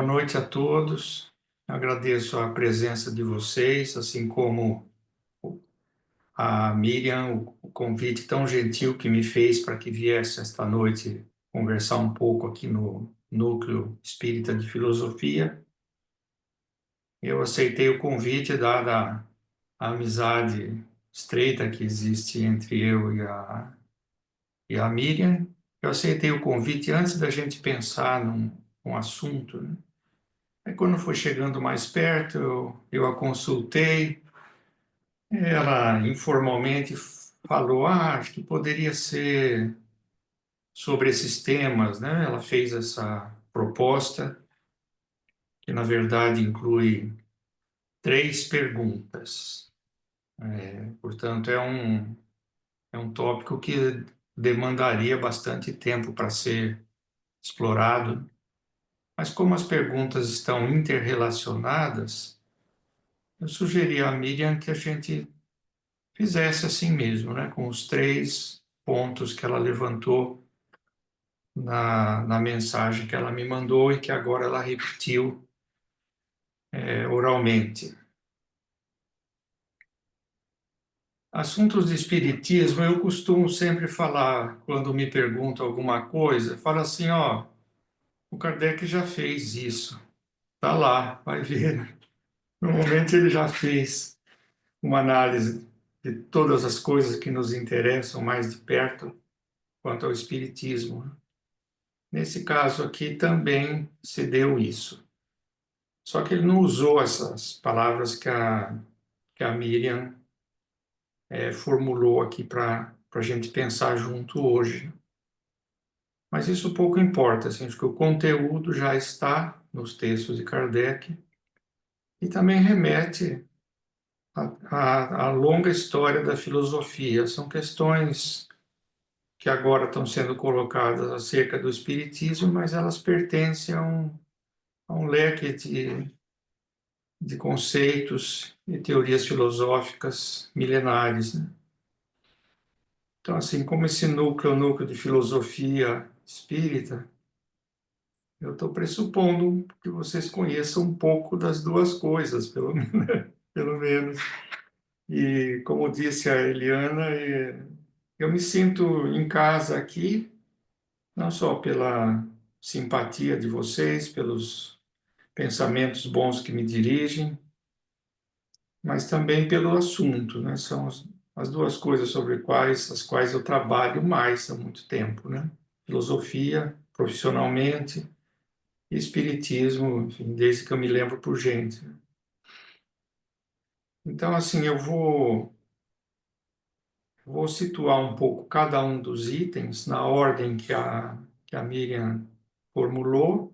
Boa noite a todos. Agradeço a presença de vocês, assim como a Miriam, o convite tão gentil que me fez para que viesse esta noite conversar um pouco aqui no Núcleo Espírita de Filosofia. Eu aceitei o convite, dada a amizade estreita que existe entre eu e a Miriam. Eu aceitei o convite antes da gente pensar num assunto, né? Aí, quando foi chegando mais perto, eu a consultei. Ela informalmente falou, acho que poderia ser sobre esses temas, né? Ela fez essa proposta, que na verdade inclui 3 perguntas. Portanto, é um tópico que demandaria bastante tempo para ser explorado. Mas como as perguntas estão interrelacionadas, eu sugeri à Miriam que a gente fizesse assim mesmo, né? Com os 3 pontos que ela levantou na mensagem que ela me mandou e que agora ela repetiu oralmente. Assuntos de espiritismo, eu costumo sempre falar, quando me perguntam alguma coisa, falo assim, ó, o Kardec já fez isso, tá lá, vai ver. Normalmente ele já fez uma análise de todas as coisas que nos interessam mais de perto quanto ao espiritismo. Nesse caso aqui também se deu isso. Só que ele não usou essas palavras que a Miriam formulou aqui para a gente pensar junto hoje. Mas isso pouco importa, assim, acho que o conteúdo já está nos textos de Kardec e também remete à longa história da filosofia. São questões que agora estão sendo colocadas acerca do espiritismo, mas elas pertencem a um leque de conceitos e teorias filosóficas milenares, né? Então, assim, como esse núcleo é um núcleo de filosofia espírita, eu estou pressupondo que vocês conheçam um pouco das duas coisas, pelo menos. E, como disse a Eliana, eu me sinto em casa aqui, não só pela simpatia de vocês, pelos pensamentos bons que me dirigem, mas também pelo assunto, né? São as duas coisas sobre as quais eu trabalho mais há muito tempo, né? Filosofia, profissionalmente, e espiritismo, enfim, desde que eu me lembro por gente. Então, assim, eu vou situar um pouco cada um dos itens na ordem que a Miriam formulou,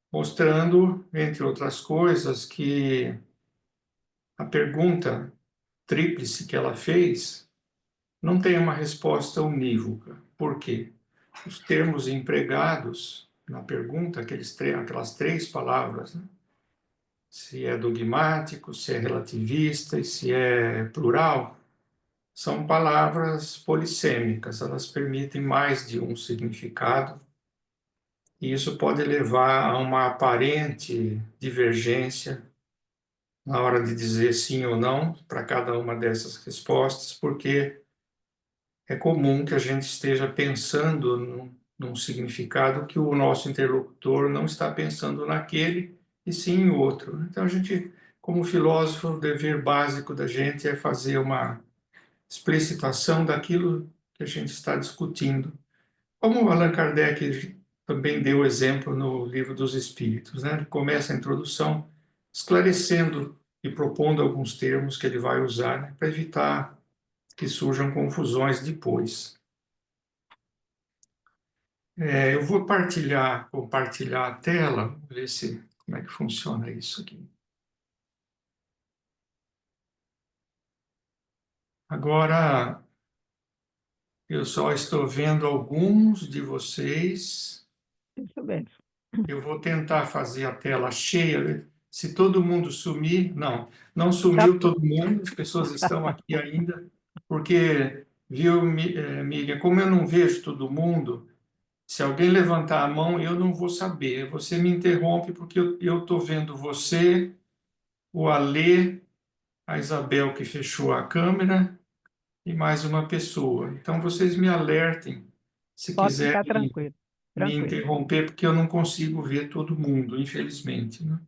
mostrando, entre outras coisas, que a pergunta tríplice que ela fez não tem uma resposta unívoca. Por quê? Os termos empregados na pergunta, aquelas 3 palavras, né? Se é dogmático, se é relativista e se é plural, são palavras polissêmicas, elas permitem mais de um significado, e isso pode levar a uma aparente divergência na hora de dizer sim ou não para cada uma dessas respostas, porque é comum que a gente esteja pensando num significado que o nosso interlocutor não está pensando naquele, e sim em outro. Então, a gente, como filósofo, o dever básico da gente é fazer uma explicitação daquilo que a gente está discutindo. Como Allan Kardec também deu exemplo no Livro dos Espíritos, né? Ele começa a introdução esclarecendo e propondo alguns termos que ele vai usar, né, para evitar que surjam confusões depois. Eu vou compartilhar a tela, ver como é que funciona isso aqui. Agora, eu só estou vendo alguns de vocês. Muito bem. Eu vou tentar fazer a tela cheia. Se todo mundo sumir, não Tá sumiu bom. todo mundo, as pessoas estão aqui ainda, porque, viu, Miriam, como eu não vejo todo mundo, Se alguém levantar a mão, eu não vou saber. Você me interrompe porque eu estou vendo você, o Alê, a Isabel que fechou a câmera e mais uma pessoa. Então vocês me alertem se Pode ficar quiserem tranquilo, me tranquilo. interromper, porque eu não consigo ver todo mundo, infelizmente, né?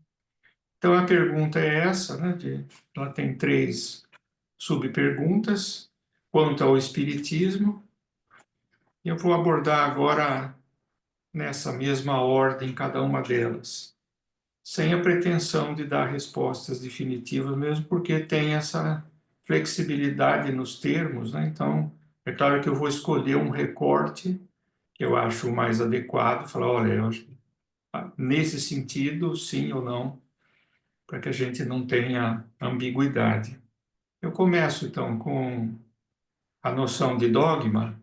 Então a pergunta é essa, né? Ela tem três subperguntas quanto ao espiritismo. Eu vou abordar agora nessa mesma ordem cada uma delas, sem a pretensão de dar respostas definitivas, mesmo porque tem essa flexibilidade nos termos, né? Então, é claro que eu vou escolher um recorte que eu acho mais adequado, falar, olha, eu acho, nesse sentido, sim ou não, para que a gente não tenha ambiguidade. Eu começo, então, com a noção de dogma,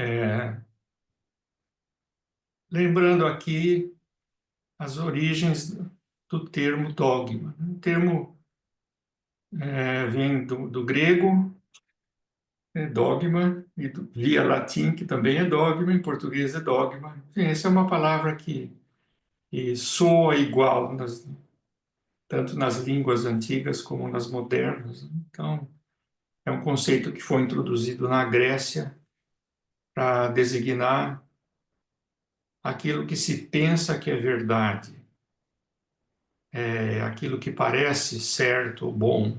é, lembrando aqui as origens do termo dogma. O termo vem do grego, dogma, e via latim, que também é dogma, em português é dogma. Enfim, essa é uma palavra que soa igual, tanto nas línguas antigas como nas modernas. Então, é um conceito que foi introduzido na Grécia para designar aquilo que se pensa que é verdade, aquilo que parece certo ou bom.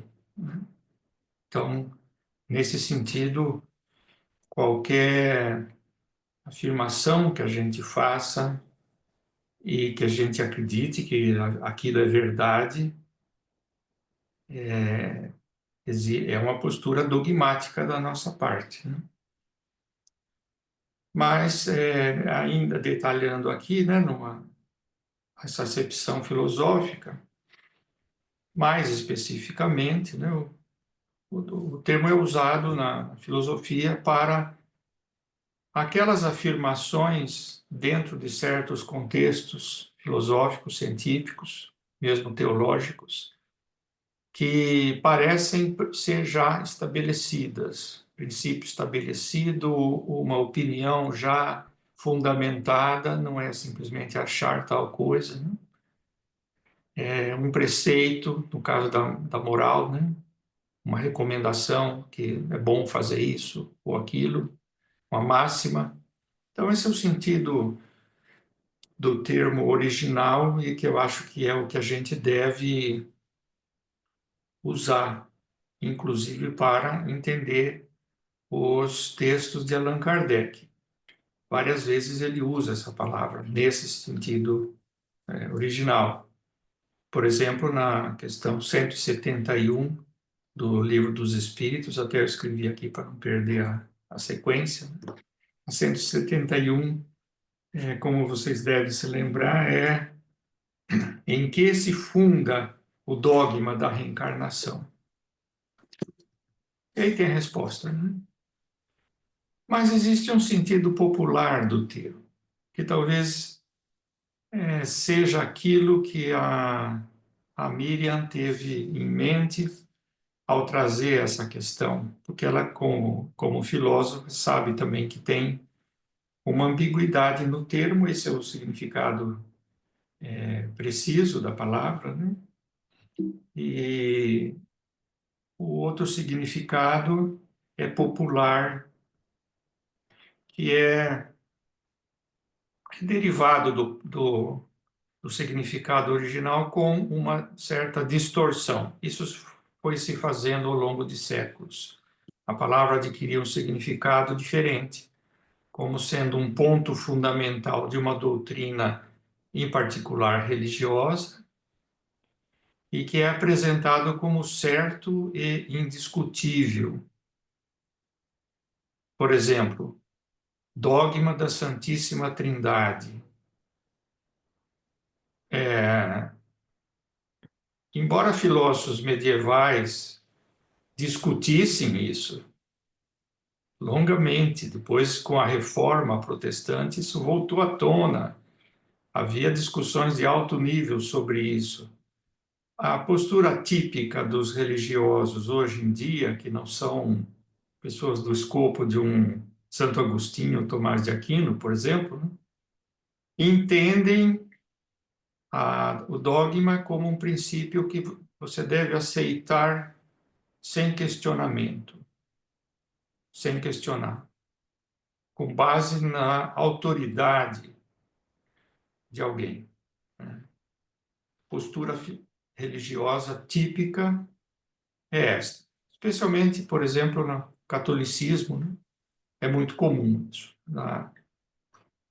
Então, nesse sentido, qualquer afirmação que a gente faça e que a gente acredite que aquilo é verdade, é uma postura dogmática da nossa parte, né? Mas, ainda detalhando aqui, né, essa acepção filosófica, mais especificamente, né, o termo é usado na filosofia para aquelas afirmações dentro de certos contextos filosóficos, científicos, mesmo teológicos, que parecem ser já estabelecidas, princípio estabelecido, uma opinião já fundamentada, não é simplesmente achar tal coisa, né? É um preceito, no caso da moral, né? Uma recomendação que é bom fazer isso ou aquilo, uma máxima. Então, esse é o sentido do termo original e que eu acho que é o que a gente deve usar, inclusive para entender os textos de Allan Kardec. Várias vezes ele usa essa palavra nesse sentido original. Por exemplo, na questão 171 do Livro dos Espíritos, até eu escrevi aqui para não perder a sequência. A 171, como vocês devem se lembrar, é em que se funda o dogma da reencarnação. E aí tem a resposta, né? Mas existe um sentido popular do termo, que talvez seja aquilo que a Miriam teve em mente ao trazer essa questão, porque ela, como filósofa, sabe também que tem uma ambiguidade no termo, esse é o significado preciso da palavra, né? E o outro significado é popular, que é derivado do significado original com uma certa distorção. Isso foi se fazendo ao longo de séculos. A palavra adquiriu um significado diferente, como sendo um ponto fundamental de uma doutrina, em particular religiosa, e que é apresentado como certo e indiscutível. Por exemplo, dogma da Santíssima Trindade. Embora filósofos medievais discutissem isso longamente, depois com a reforma protestante isso voltou à tona. Havia discussões de alto nível sobre isso. A postura típica dos religiosos hoje em dia, que não são pessoas do escopo de um Santo Agostinho, Tomás de Aquino, por exemplo, né, entendem o dogma como um princípio que você deve aceitar sem questionamento, sem questionar, com base na autoridade de alguém, né? Postura religiosa típica é esta. Especialmente, por exemplo, no catolicismo, né? É muito comum isso,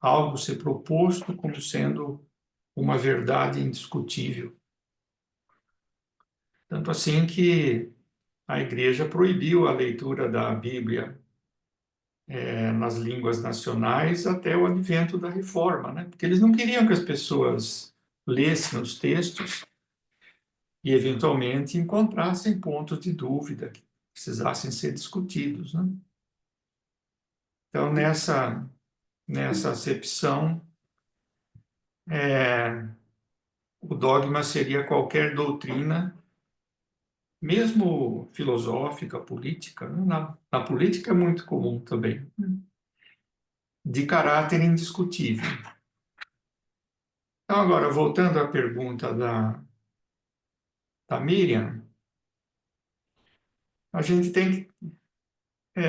algo ser proposto como sendo uma verdade indiscutível. Tanto assim que a Igreja proibiu a leitura da Bíblia nas línguas nacionais até o advento da Reforma, né? Porque eles não queriam que as pessoas lessem os textos e, eventualmente, encontrassem pontos de dúvida que precisassem ser discutidos, né? Então, nessa acepção, o dogma seria qualquer doutrina, mesmo filosófica, política, né? Na política é muito comum também, de caráter indiscutível. Então, agora, voltando à pergunta da Miriam, a gente tem que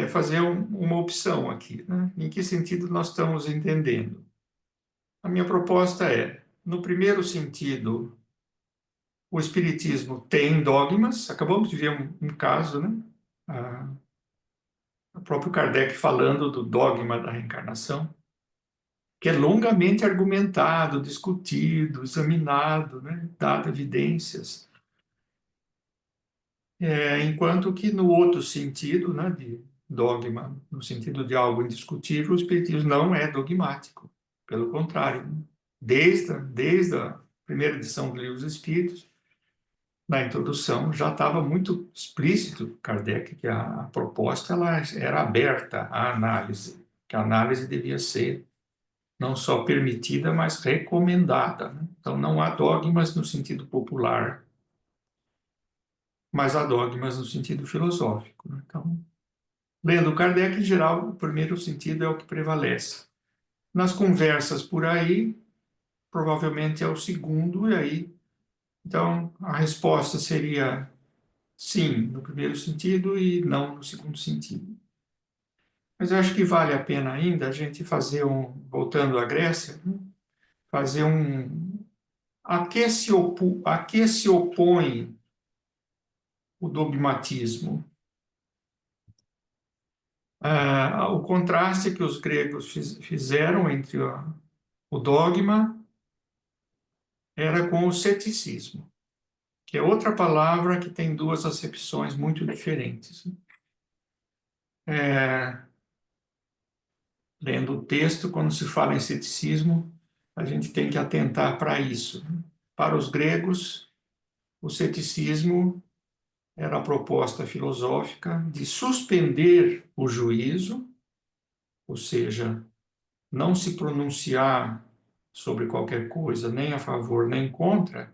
fazer uma opção aqui, né? Em que sentido nós estamos entendendo? A minha proposta é, no primeiro sentido, o Espiritismo tem dogmas, acabamos de ver um caso, né? O próprio Kardec falando do dogma da reencarnação, que é longamente argumentado, discutido, examinado, né? Dado evidências. Enquanto que no outro sentido, né, de dogma, no sentido de algo indiscutível, o Espiritismo não é dogmático. Pelo contrário, né? Desde a primeira edição do Livro dos Espíritos, na introdução, já estava muito explícito, Kardec, que a proposta ela era aberta à análise, que a análise devia ser não só permitida, mas recomendada, né? Então, não há dogmas no sentido popular, mas há dogmas no sentido filosófico, né? Então, lendo Kardec, em geral, o primeiro sentido é o que prevalece. Nas conversas por aí, provavelmente é o segundo, e aí, então, a resposta seria sim, no primeiro sentido e não no segundo sentido. Mas eu acho que vale a pena ainda a gente fazer voltando à Grécia, né, fazer a que se opõe o dogmatismo? O contraste que os gregos fizeram entre o dogma era com o ceticismo, que é outra palavra que tem duas acepções muito diferentes. Lendo o texto, quando se fala em ceticismo, a gente tem que atentar para isso. Para os gregos, o ceticismo era a proposta filosófica de suspender o juízo, ou seja, não se pronunciar sobre qualquer coisa, nem a favor nem contra,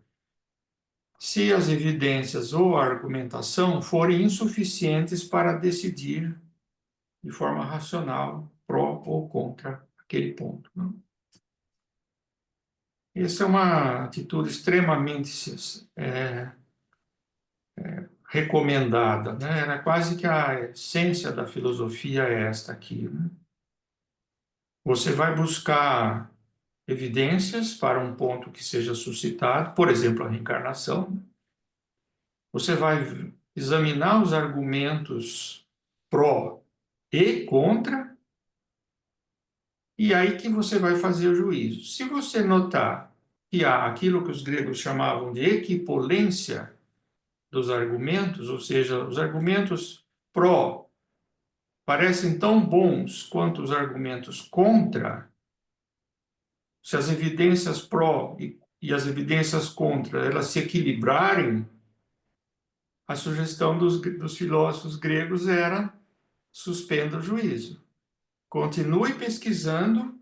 se as evidências ou a argumentação forem insuficientes para decidir de forma racional, pró ou contra aquele ponto. Essa é uma atitude extremamente recomendada, né? Era quase que a essência da filosofia é esta aqui, né? Você vai buscar evidências para um ponto que seja suscitado, por exemplo, a reencarnação. Você vai examinar os argumentos pró e contra, e aí que você vai fazer o juízo. Se você notar que há aquilo que os gregos chamavam de equipolência dos argumentos, ou seja, os argumentos pró parecem tão bons quanto os argumentos contra, se as evidências pró e as evidências contra elas se equilibrarem, a sugestão dos filósofos gregos era suspenda o juízo. Continue pesquisando,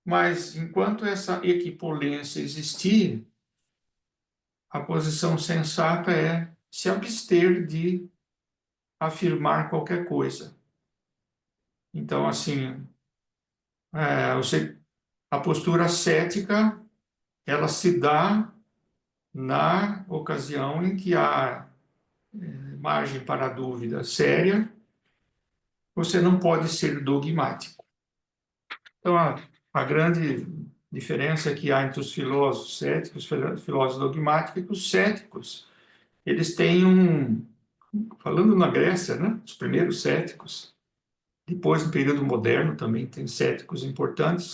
mas enquanto essa equipolência existir, a posição sensata é se abster de afirmar qualquer coisa. Então, assim, a postura cética, ela se dá na ocasião em que há margem para a dúvida séria, você não pode ser dogmático. Então, a grande diferença que há entre os filósofos céticos, os filósofos dogmáticos, é que os céticos, eles têm falando na Grécia, né, os primeiros céticos, depois no período moderno também tem céticos importantes,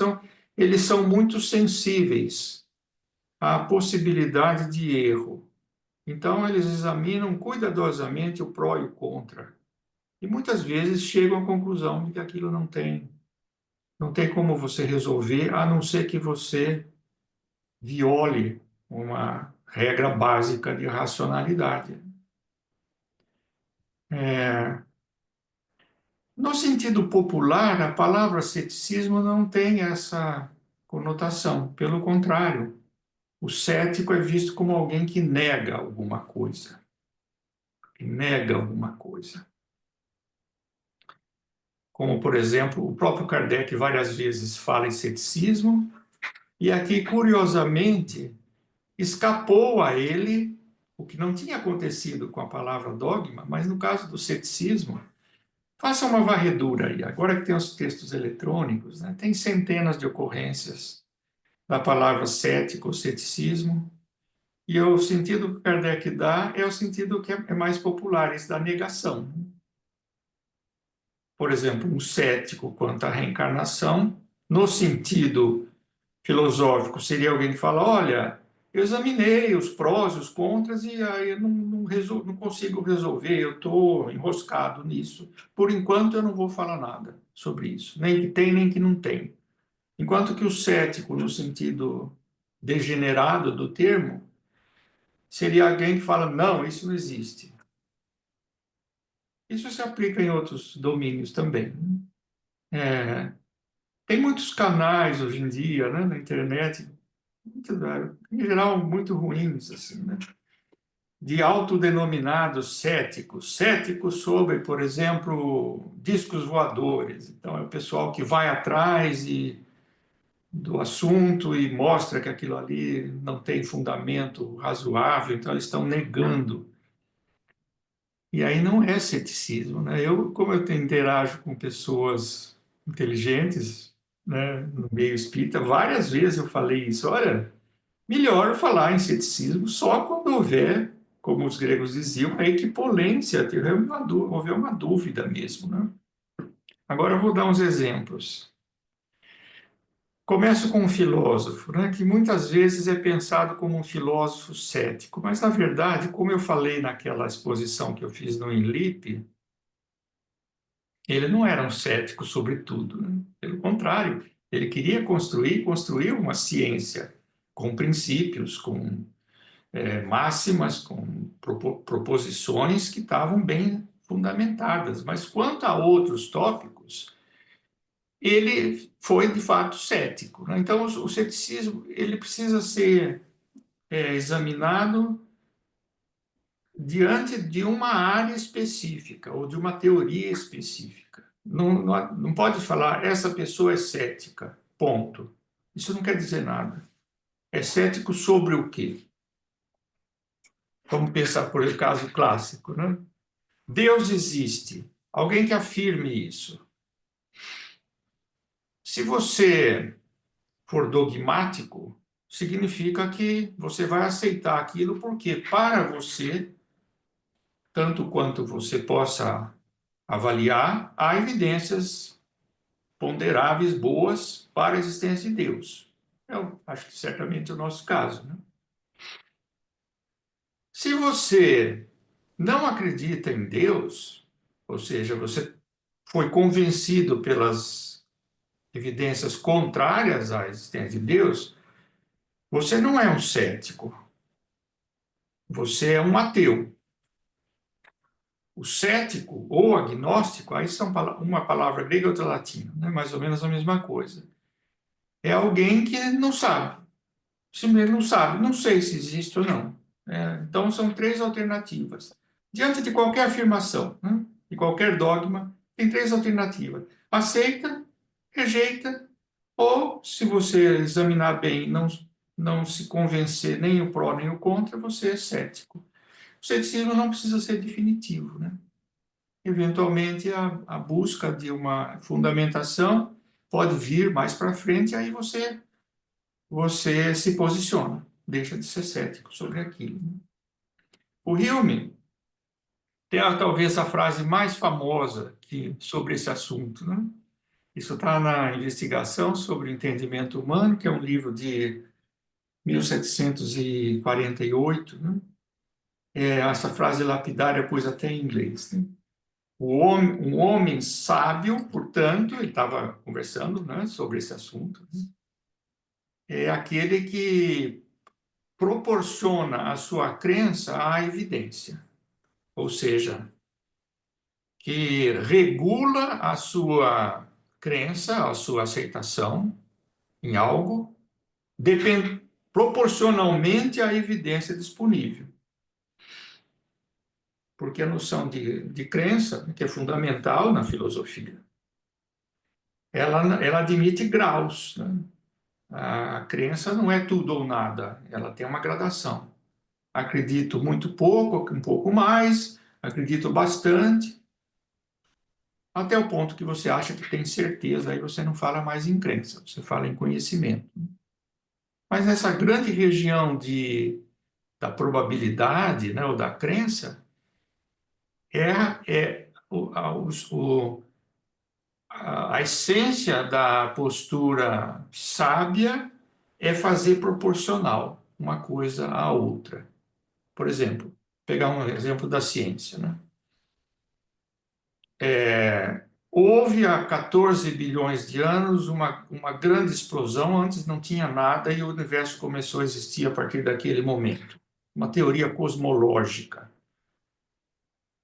eles são muito sensíveis à possibilidade de erro. Então, eles examinam cuidadosamente o pró e o contra. E muitas vezes chegam à conclusão de que aquilo não tem como você resolver, a não ser que você viole uma regra básica de racionalidade. No sentido popular, a palavra ceticismo não tem essa conotação. Pelo contrário, o cético é visto como alguém que nega alguma coisa. Que nega alguma coisa. Como, por exemplo, o próprio Kardec várias vezes fala em ceticismo, e aqui, curiosamente, escapou a ele o que não tinha acontecido com a palavra dogma, mas no caso do ceticismo, faça uma varredura aí. Agora que tem os textos eletrônicos, né, tem centenas de ocorrências da palavra cético ou ceticismo, e o sentido que Kardec dá é o sentido que é mais popular, esse da negação. Por exemplo, um cético quanto à reencarnação, no sentido filosófico, seria alguém que fala: olha, eu examinei os prós e os contras e aí eu não consigo resolver, eu estou enroscado nisso. Por enquanto, eu não vou falar nada sobre isso, nem que tem, nem que não tem. Enquanto que o cético, no sentido degenerado do termo, seria alguém que fala: não, isso não existe. Isso se aplica em outros domínios também. É, tem muitos canais hoje em dia, né, na internet, em geral, muito ruins, assim, né? De autodenominados céticos, céticos sobre, por exemplo, discos voadores. Então, é o pessoal que vai atrás do assunto e mostra que aquilo ali não tem fundamento razoável, então eles estão negando. E aí não é ceticismo, né? Como eu interajo com pessoas inteligentes, né, no meio espírita, várias vezes eu falei isso: olha, melhor falar em ceticismo só quando houver, como os gregos diziam, a equipolência, houver uma dúvida mesmo, né? Agora eu vou dar uns exemplos. Começo com um filósofo, né, que muitas vezes é pensado como um filósofo cético, mas na verdade, como eu falei naquela exposição que eu fiz no INLIP, ele não era um cético sobre tudo, né? Pelo contrário, ele queria construir uma ciência com princípios, com máximas, com proposições que estavam bem fundamentadas. Mas quanto a outros tópicos, ele foi de fato cético, né? Então, o ceticismo ele precisa ser examinado diante de uma área específica ou de uma teoria específica. Não pode falar: essa pessoa é cética, ponto. Isso não quer dizer nada. É cético sobre o quê? Vamos pensar por o caso clássico, né? Deus existe. Alguém que afirme isso. Se você for dogmático, significa que você vai aceitar aquilo porque, para você, tanto quanto você possa avaliar, há evidências ponderáveis, boas, para a existência de Deus. Eu acho que certamente é o nosso caso, né? Se você não acredita em Deus, ou seja, você foi convencido pelas evidências contrárias à existência de Deus, você não é um cético, você é um ateu. O cético ou agnóstico, aí são uma palavra grega e outra latina, né? Mais ou menos a mesma coisa. É alguém que não sabe, simplesmente não sabe, não sei se existe ou não. Então, são três alternativas. Diante de qualquer afirmação, né, de qualquer dogma, tem três alternativas. aceita, rejeita, ou, se você examinar bem, não se convencer nem o pró nem o contra, você é cético. O ceticismo não precisa ser definitivo, né? Eventualmente, a busca de uma fundamentação pode vir mais para frente, aí você se posiciona, deixa de ser cético sobre aquilo. O Hume tem talvez a frase mais famosa sobre esse assunto, né? Isso está na Investigação sobre o Entendimento Humano, que é um livro de 1748, né? Essa frase lapidária pus até em inglês, né? Um homem sábio, portanto, ele estava conversando, né, sobre esse assunto, né? É aquele que proporciona a sua crença à evidência, ou seja, que regula a sua crença, a sua aceitação em algo, proporcionalmente à evidência disponível. Porque a noção de crença, que é fundamental na filosofia, ela admite graus, né? A crença não é tudo ou nada, ela tem uma gradação. Acredito muito pouco, um pouco mais, acredito bastante, até o ponto que você acha que tem certeza, aí você não fala mais em crença, você fala em conhecimento. Mas nessa grande região da probabilidade, né, ou da crença, é a essência da postura sábia é fazer proporcional uma coisa à outra. Por exemplo, pegar um exemplo da ciência, né? Houve há 14 bilhões de anos uma grande explosão, antes não tinha nada e o universo começou a existir a partir daquele momento. Uma teoria cosmológica.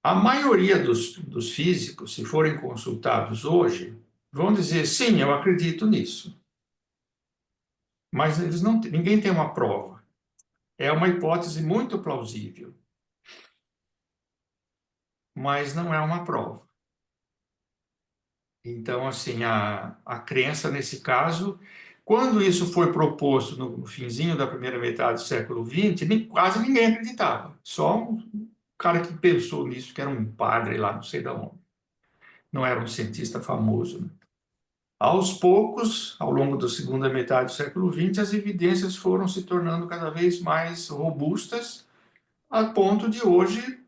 A maioria dos físicos, se forem consultados hoje, vão dizer, sim, eu acredito nisso. Mas ninguém tem uma prova. É uma hipótese muito plausível, mas não é uma prova. Então, assim, a crença nesse caso, quando isso foi proposto no finzinho da primeira metade do século XX, quase ninguém acreditava. Só um cara que pensou nisso, que era um padre lá, não sei de onde. Não era um cientista famoso, né? Aos poucos, ao longo da segunda metade do século XX, as evidências foram se tornando cada vez mais robustas, a ponto de hoje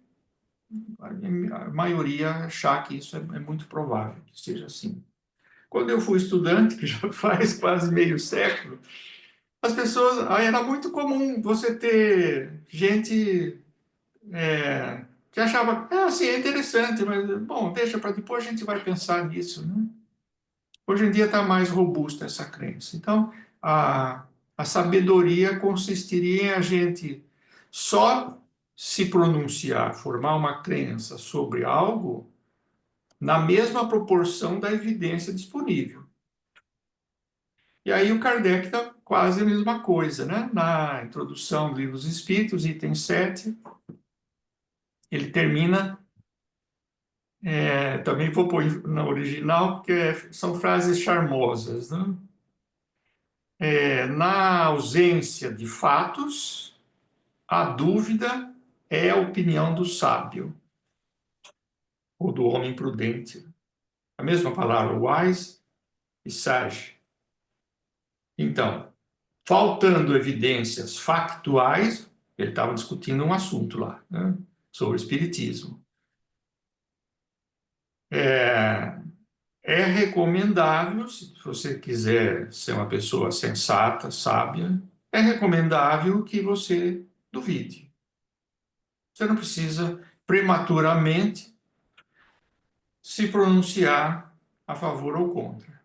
a maioria achar que isso é muito provável que seja assim. Quando eu fui estudante, que já faz quase meio século, as pessoas, aí era muito comum você ter gente que achava, assim, é interessante, mas, bom, deixa para depois a gente vai pensar nisso, né? Hoje em dia está mais robusta essa crença. Então, a sabedoria consistiria em a gente só se pronunciar, formar uma crença sobre algo na mesma proporção da evidência disponível. E aí o Kardec está quase a mesma coisa, né? Na introdução do Livro dos Espíritos, item 7, ele termina, também vou pôr na original, porque são frases charmosas, né? Na ausência de fatos, a dúvida é a opinião do sábio, ou do homem prudente. A mesma palavra, wise e sage. Então, faltando evidências factuais, ele estava discutindo um assunto lá, né, sobre o espiritismo. É recomendável, se você quiser ser uma pessoa sensata, sábia, é recomendável que você duvide. Você não precisa prematuramente se pronunciar a favor ou contra.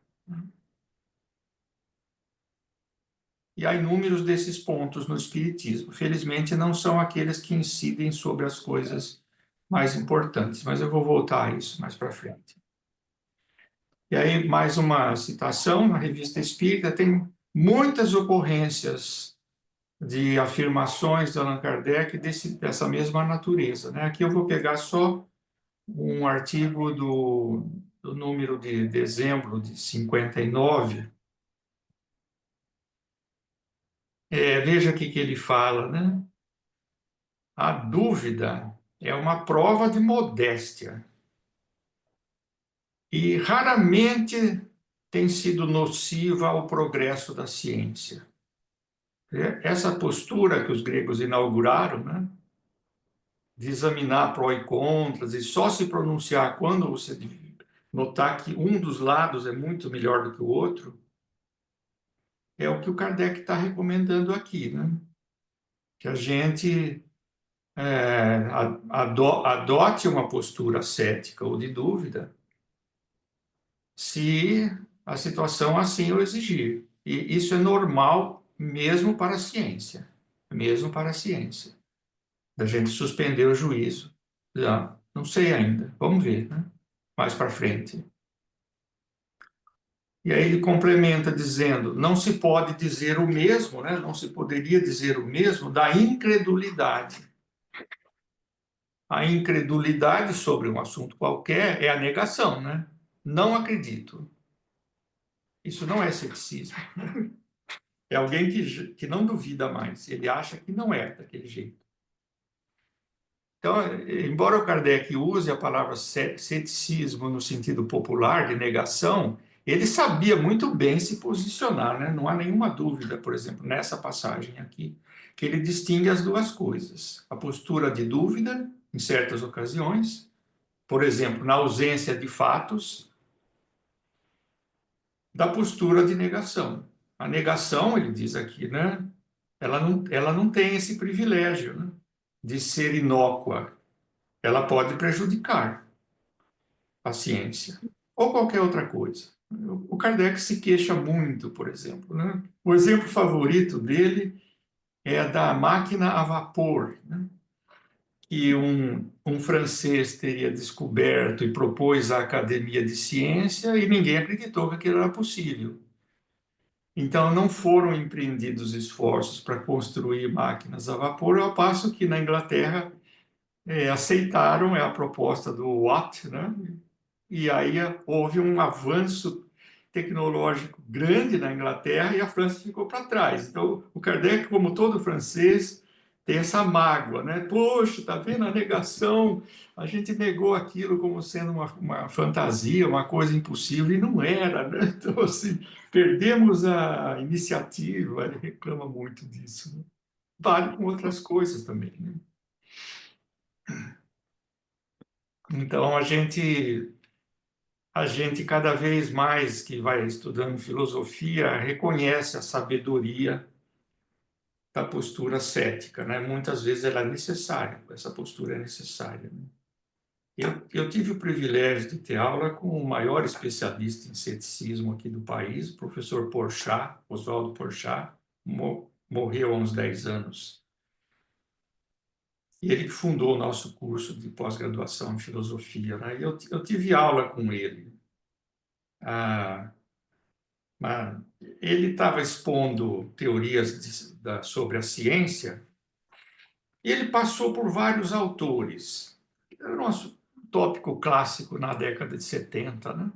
E há inúmeros desses pontos no Espiritismo. Felizmente, não são aqueles que incidem sobre as coisas mais importantes, mas eu vou voltar a isso mais para frente. E aí, mais uma citação na Revista Espírita, tem muitas ocorrências de afirmações de Allan Kardec dessa mesma natureza, né? Aqui eu vou pegar só um artigo do número de dezembro de 59, veja o que ele fala, né? A dúvida é uma prova de modéstia e raramente tem sido nociva ao progresso da ciência. Essa postura que os gregos inauguraram, né, de examinar pró e contras e só se pronunciar quando você notar que um dos lados é muito melhor do que o outro, é o que o Kardec está recomendando aqui, né? Que a gente adote uma postura cética ou de dúvida, se a situação assim o exigir. E isso é normal mesmo para a ciência, mesmo para a ciência. Da gente suspender o juízo. Já, não sei ainda, vamos ver, né? Mais para frente. E aí ele complementa dizendo: não se pode dizer o mesmo, né? Não se poderia dizer o mesmo da incredulidade. A incredulidade sobre um assunto qualquer é a negação, né? Não acredito. Isso não é ceticismo. É alguém que não duvida mais. Ele acha que não é daquele jeito. Então, embora o Kardec use a palavra ceticismo no sentido popular, de negação, ele sabia muito bem se posicionar, né? Não há nenhuma dúvida, por exemplo, nessa passagem aqui, que ele distingue as duas coisas. A postura de dúvida, em certas ocasiões, por exemplo, na ausência de fatos, da postura de negação. A negação, ele diz aqui, né? Ela não tem esse privilégio, né, de ser inócua. Ela pode prejudicar a ciência ou qualquer outra coisa. O Kardec se queixa muito, por exemplo, né? O exemplo favorito dele é a da máquina a vapor, né? Que um francês teria descoberto e propôs à Academia de Ciência e ninguém acreditou que aquilo era possível. Então, não foram empreendidos esforços para construir máquinas a vapor, ao passo que na Inglaterra aceitaram a proposta do Watt, né? E aí houve um avanço tecnológico grande na Inglaterra e a França ficou para trás. Então, o Kardec, como todo francês, tem essa mágoa, né? Poxa, tá vendo a negação? A gente negou aquilo como sendo uma fantasia, uma coisa impossível, e não era, né? Então, assim, perdemos a iniciativa, ele reclama muito disso, né? Vale com outras coisas também, né? Então, a gente cada vez mais que vai estudando filosofia reconhece a sabedoria da postura cética, né? Muitas vezes ela é necessária, essa postura é necessária, né? Eu tive o privilégio de ter aula com o maior especialista em ceticismo aqui do país, o professor Porchat, Oswaldo Porchat, morreu há uns 10 anos. E ele que fundou o nosso curso de pós-graduação em filosofia, né? Eu tive aula com ele. Ah, mas ele estava expondo teorias sobre a ciência e ele passou por vários autores. Era o nosso tópico clássico na década de 70, né?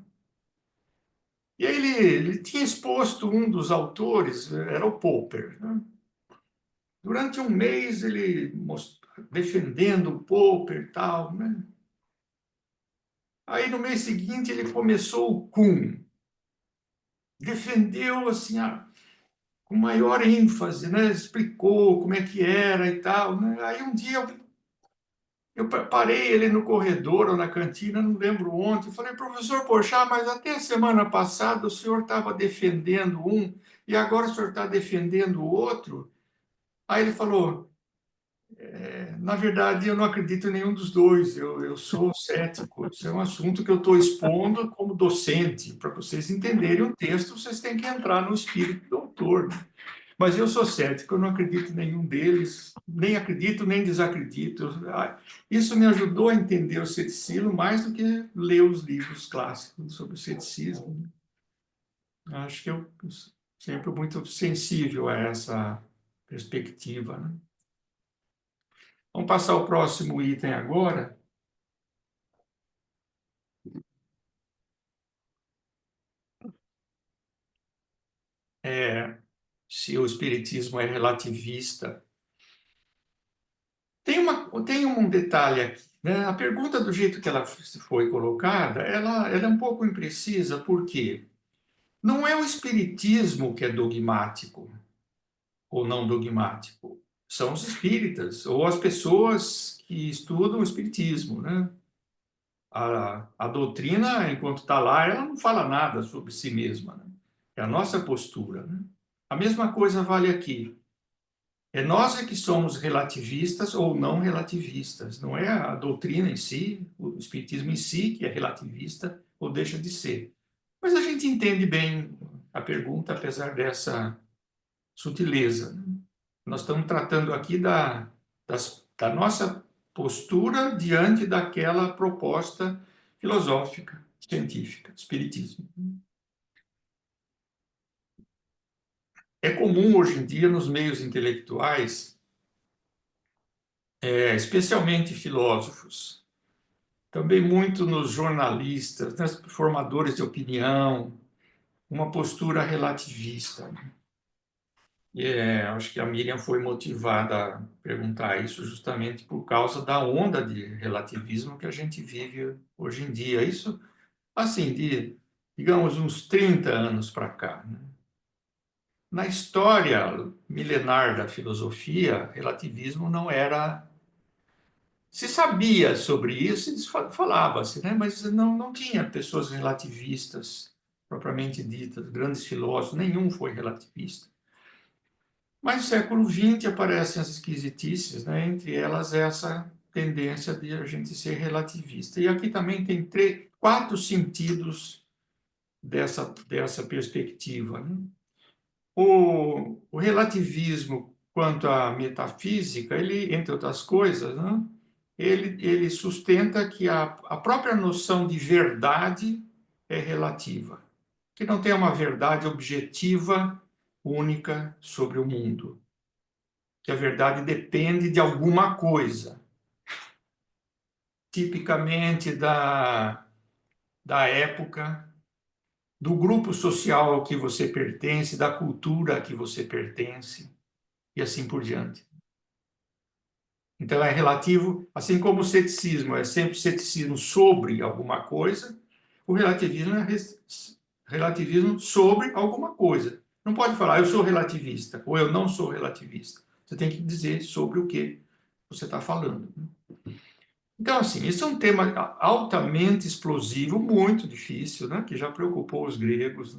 E aí ele tinha exposto um dos autores, era o Popper, né? Durante um mês ele defendendo o Popper e tal, né? Aí no mês seguinte ele começou o Kuhn, defendeu assim com maior ênfase, né? Explicou como é que era e tal, né? Aí um dia eu parei ele no corredor ou na cantina, não lembro onde, e falei: professor Porchat, mas até a semana passada o senhor estava defendendo um e agora o senhor está defendendo o outro? Aí ele falou: na verdade eu não acredito em nenhum dos dois, eu sou cético, isso é um assunto que eu estou expondo como docente, para vocês entenderem o texto, vocês têm que entrar no espírito do autor, né? Mas eu sou cético, eu não acredito em nenhum deles, nem acredito nem desacredito. Isso me ajudou a entender o ceticismo mais do que ler os livros clássicos sobre o ceticismo. Acho que eu sempre muito sensível a essa perspectiva, né? Vamos passar ao próximo item agora. se o espiritismo é relativista. Tem um detalhe aqui, né? A pergunta, do jeito que ela foi colocada, ela é um pouco imprecisa, por quê? Não é o espiritismo que é dogmático ou não dogmático, são os espíritas ou as pessoas que estudam o espiritismo, né? A doutrina, enquanto está lá, ela não fala nada sobre si mesma, né? É a nossa postura, né? A mesma coisa vale aqui. É nós que somos relativistas ou não relativistas, não é a doutrina em si, o espiritismo em si que é relativista ou deixa de ser. Mas a gente entende bem a pergunta, apesar dessa sutileza, né? Nós estamos tratando aqui da nossa postura diante daquela proposta filosófica, científica, espiritismo. É comum hoje em dia nos meios intelectuais, especialmente filósofos, também muito nos jornalistas, nos formadores de opinião, uma postura relativista. Acho que a Miriam foi motivada a perguntar isso justamente por causa da onda de relativismo que a gente vive hoje em dia. Isso, assim, digamos, uns 30 anos para cá, né? Na história milenar da filosofia, relativismo não era. Se sabia sobre isso, falava-se, né? Mas não tinha pessoas relativistas propriamente ditas, grandes filósofos, nenhum foi relativista. Mas no século XX aparecem as esquisitices, né? Entre elas essa tendência de a gente ser relativista. E aqui também tem quatro sentidos dessa perspectiva, né? O relativismo quanto à metafísica, ele, entre outras coisas, né? Ele sustenta que a própria noção de verdade é relativa, que não tem uma verdade objetiva única sobre o mundo, que a verdade depende de alguma coisa, tipicamente da época, do grupo social ao que você pertence, da cultura a que você pertence, e assim por diante. Então, é relativo, assim como o ceticismo é sempre ceticismo sobre alguma coisa, o relativismo é relativismo sobre alguma coisa. Não pode falar eu sou relativista ou eu não sou relativista. Você tem que dizer sobre o que você está falando. Então, assim, esse é um tema altamente explosivo, muito difícil, né? Que já preocupou os gregos,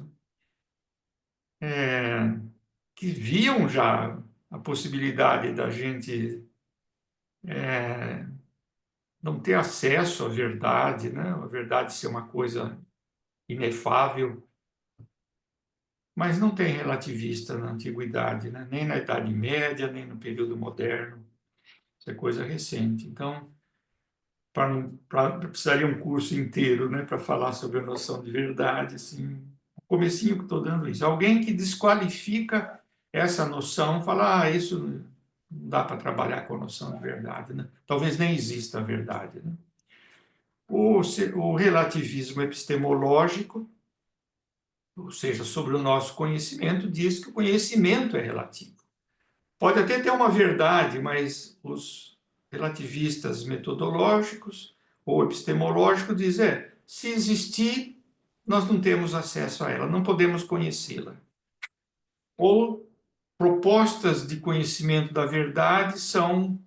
né? Que viam já a possibilidade da gente não ter acesso à verdade, né? A verdade ser uma coisa inefável, mas não tem relativista na antiguidade, né? Nem na Idade Média, nem no período moderno. Isso é coisa recente. Então, precisaria um curso inteiro, né, para falar sobre a noção de verdade, assim, o comecinho que estou dando isso. Alguém que desqualifica essa noção, fala, isso não dá para trabalhar com a noção de verdade, né? Talvez nem exista a verdade, né? O relativismo epistemológico, ou seja, sobre o nosso conhecimento, diz que o conhecimento é relativo. Pode até ter uma verdade, mas os relativistas metodológicos ou epistemológicos dizem, se existir, nós não temos acesso a ela, não podemos conhecê-la. Ou propostas de conhecimento da verdade são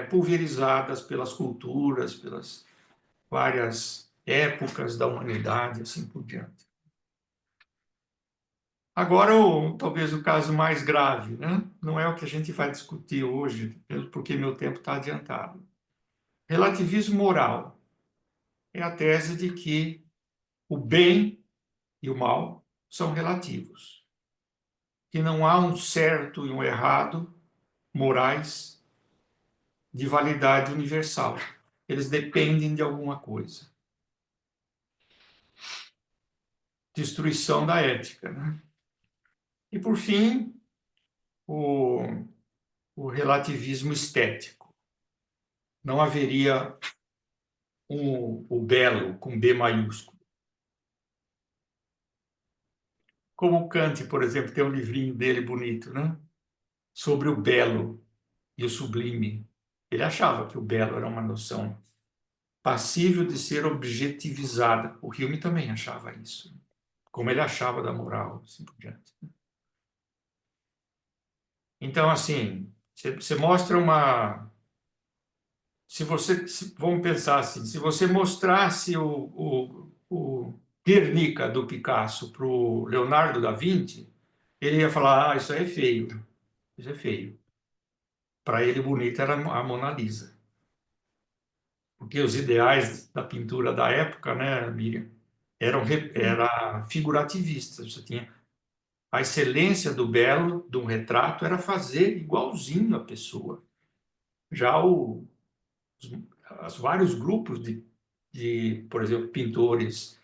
pulverizadas pelas culturas, pelas várias épocas da humanidade, assim por diante. Agora, talvez o caso mais grave, né? Não é o que a gente vai discutir hoje, porque meu tempo está adiantado. Relativismo moral é a tese de que o bem e o mal são relativos, que não há um certo e um errado morais de validade universal. Eles dependem de alguma coisa. Destruição da ética, né? E, por fim, o, o relativismo estético. Não haveria o belo com B maiúsculo. Como o Kant, por exemplo, tem um livrinho dele bonito, né? Sobre o belo e o sublime. Ele achava que o belo era uma noção passível de ser objetivizada. O Hume também achava isso, como ele achava da moral, assim por diante. Então, assim, você mostra uma. Se você, vamos pensar assim, se você mostrasse o Guernica do Picasso para o Leonardo da Vinci, ele ia falar: ah, isso aí é feio, isso é feio. Para ele, bonita era a Mona Lisa. Porque os ideais da pintura da época, né, Miriam, era figurativistas. Você tinha a excelência do belo de um retrato era fazer igualzinho a pessoa. Já os vários grupos por exemplo, pintores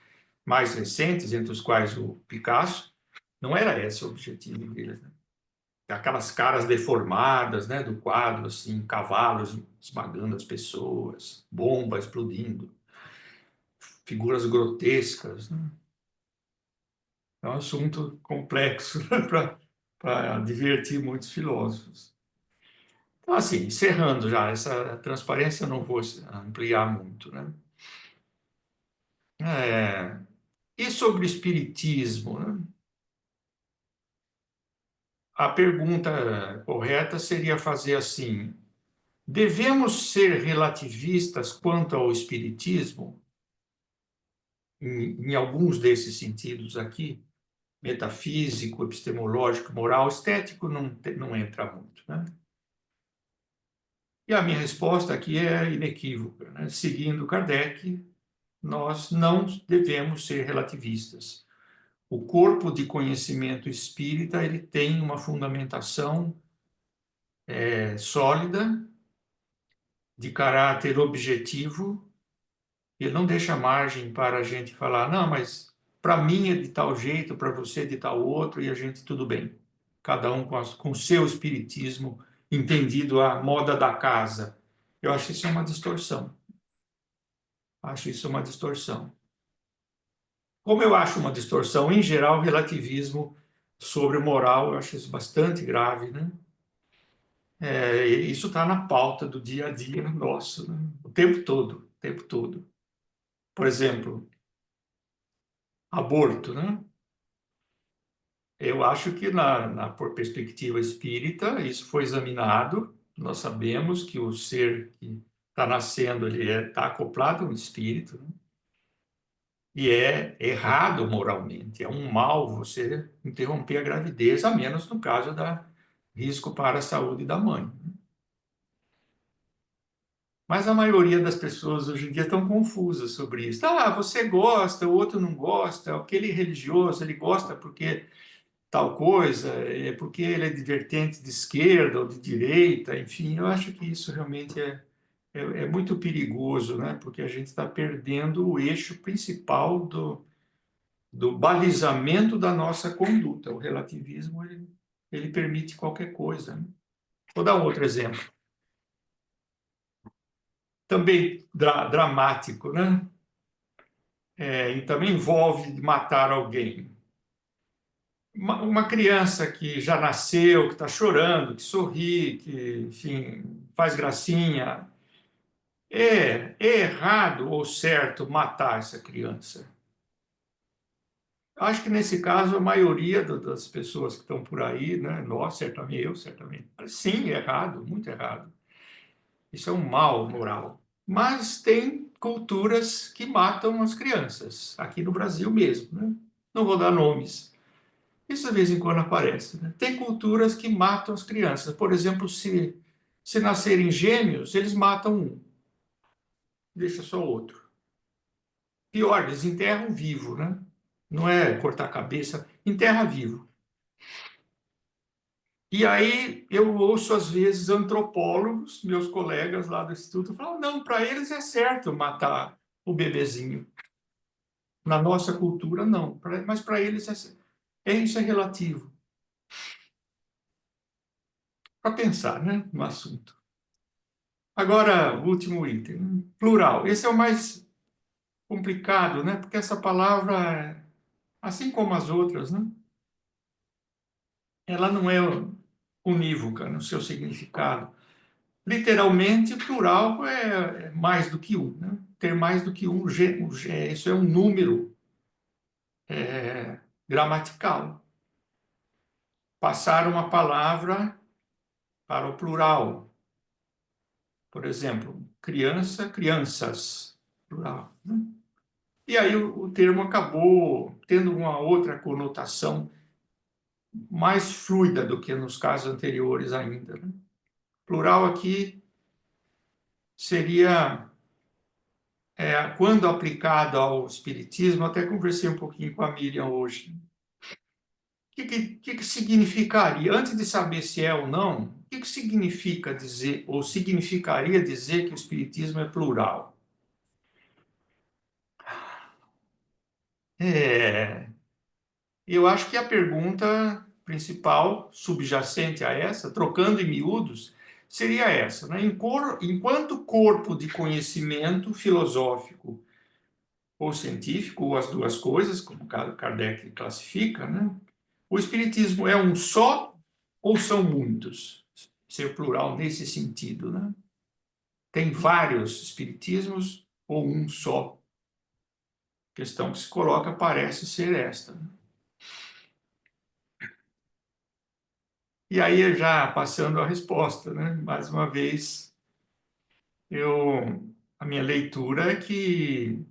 mais recentes, entre os quais o Picasso, não era esse o objetivo deles, né? Aquelas caras deformadas, né, do quadro, assim, cavalos esmagando as pessoas, bomba explodindo, figuras grotescas, né? É um assunto complexo, né, para divertir muitos filósofos. Então, assim, encerrando já, essa transparência eu não vou ampliar muito, né? E sobre o espiritismo, né? A pergunta correta seria fazer assim: devemos ser relativistas quanto ao espiritismo, em alguns desses sentidos aqui, metafísico, epistemológico, moral, estético, não entra muito, né? E a minha resposta aqui é inequívoca, né? Seguindo Kardec, nós não devemos ser relativistas. O corpo de conhecimento espírita ele tem uma fundamentação sólida, de caráter objetivo. Ele não deixa margem para a gente falar, não, mas para mim é de tal jeito, para você é de tal outro, e a gente tudo bem. Cada um com o seu espiritismo entendido à moda da casa. Eu acho isso uma distorção. Acho isso uma distorção. Como eu acho uma distorção, em geral, o relativismo sobre moral, eu acho isso bastante grave, né? Isso está na pauta do dia a dia nosso, né? O tempo todo, o tempo todo. Por exemplo, aborto, né? Eu acho que por perspectiva espírita, isso foi examinado. Nós sabemos que o ser que está nascendo, ele está acoplado a um espírito, né? E é errado moralmente, é um mal você interromper a gravidez, a menos no caso da risco para a saúde da mãe. Mas a maioria das pessoas hoje em dia estão confusas sobre isso. Ah, você gosta, o outro não gosta, aquele religioso, ele gosta porque tal coisa, é porque ele é de vertente de esquerda ou de direita, enfim, eu acho que isso realmente é muito perigoso, né? Porque a gente está perdendo o eixo principal do balizamento da nossa conduta. O relativismo, ele permite qualquer coisa, né? Vou dar um outro exemplo, também dramático, né? E também envolve matar alguém. Uma criança que já nasceu, que está chorando, que sorri, que, enfim, faz gracinha, é errado ou certo matar essa criança? Acho que nesse caso a maioria das pessoas que estão por aí, né, nós, certamente, eu, certamente, sim, é errado, muito errado. Isso é um mal moral. Mas tem culturas que matam as crianças, aqui no Brasil mesmo, né? Não vou dar nomes. Isso de vez em quando aparece, né? Tem culturas que matam as crianças. Por exemplo, se nascerem gêmeos, eles matam um, deixa só o outro. Pior, eles enterram vivo, né? Não é cortar a cabeça, enterra vivo. E aí eu ouço às vezes antropólogos, meus colegas lá do instituto, falam: não, para eles é certo matar o bebezinho. Na nossa cultura, não. Mas para eles isso é relativo. Para pensar, né, no assunto. Agora, o último item, né? Plural. Esse é o mais complicado, né? Porque essa palavra, assim como as outras, né? ela não é unívoca no seu significado. Literalmente, plural é mais do que um, né? Ter mais do que um, isso é um número gramatical. Passar uma palavra para o plural. Por exemplo, criança, crianças, plural, né? E aí o termo acabou tendo uma outra conotação mais fluida do que nos casos anteriores ainda, né? Plural aqui seria, quando aplicado ao espiritismo, até conversei um pouquinho com a Miriam hoje. O que significaria, antes de saber se é ou não, o que significa dizer, ou significaria dizer que o espiritismo é plural? É, eu acho que a pergunta principal, subjacente a essa, trocando em miúdos, seria essa, né? Enquanto corpo de conhecimento filosófico ou científico, ou as duas coisas, como Kardec classifica, né? O espiritismo é um só ou são muitos? Ser plural nesse sentido, né? Tem vários espiritismos ou um só? A questão que se coloca parece ser esta. E aí, já passando a resposta, né? Mais uma vez, a minha leitura é que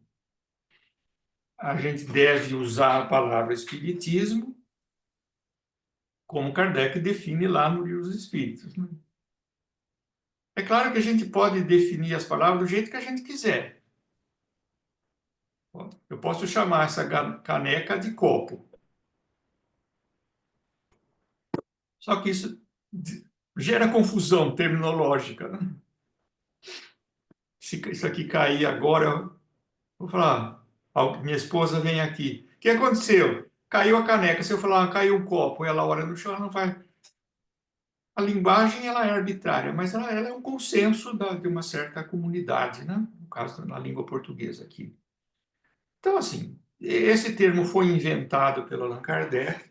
a gente deve usar a palavra espiritismo como Kardec define lá no Livro dos Espíritos, né? É claro que a gente pode definir as palavras do jeito que a gente quiser. Eu posso chamar essa caneca de copo. Só que isso gera confusão terminológica, né? Se isso aqui cair agora, eu vou falar, minha esposa vem aqui. O que aconteceu? Caiu a caneca. Se eu falar, caiu um copo, e ela olha no chão, ela não vai. A linguagem ela é arbitrária, mas ela é um consenso de uma certa comunidade, né? No caso, na língua portuguesa aqui. Então, assim, esse termo foi inventado pelo Allan Kardec,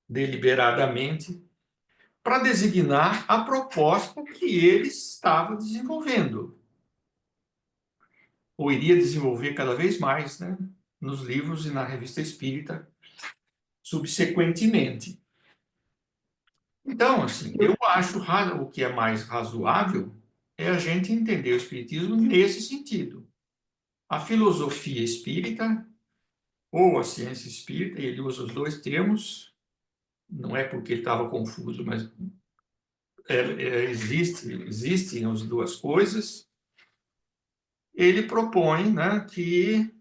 deliberadamente, para designar a proposta que ele estava desenvolvendo, ou iria desenvolver cada vez mais, né, nos livros e na revista espírita, subsequentemente. Então, assim, eu acho o que é mais razoável é a gente entender o espiritismo nesse sentido. A filosofia espírita, ou a ciência espírita, e ele usa os dois termos, não é porque ele estava confuso, mas existem as duas coisas. Ele propõe, né, que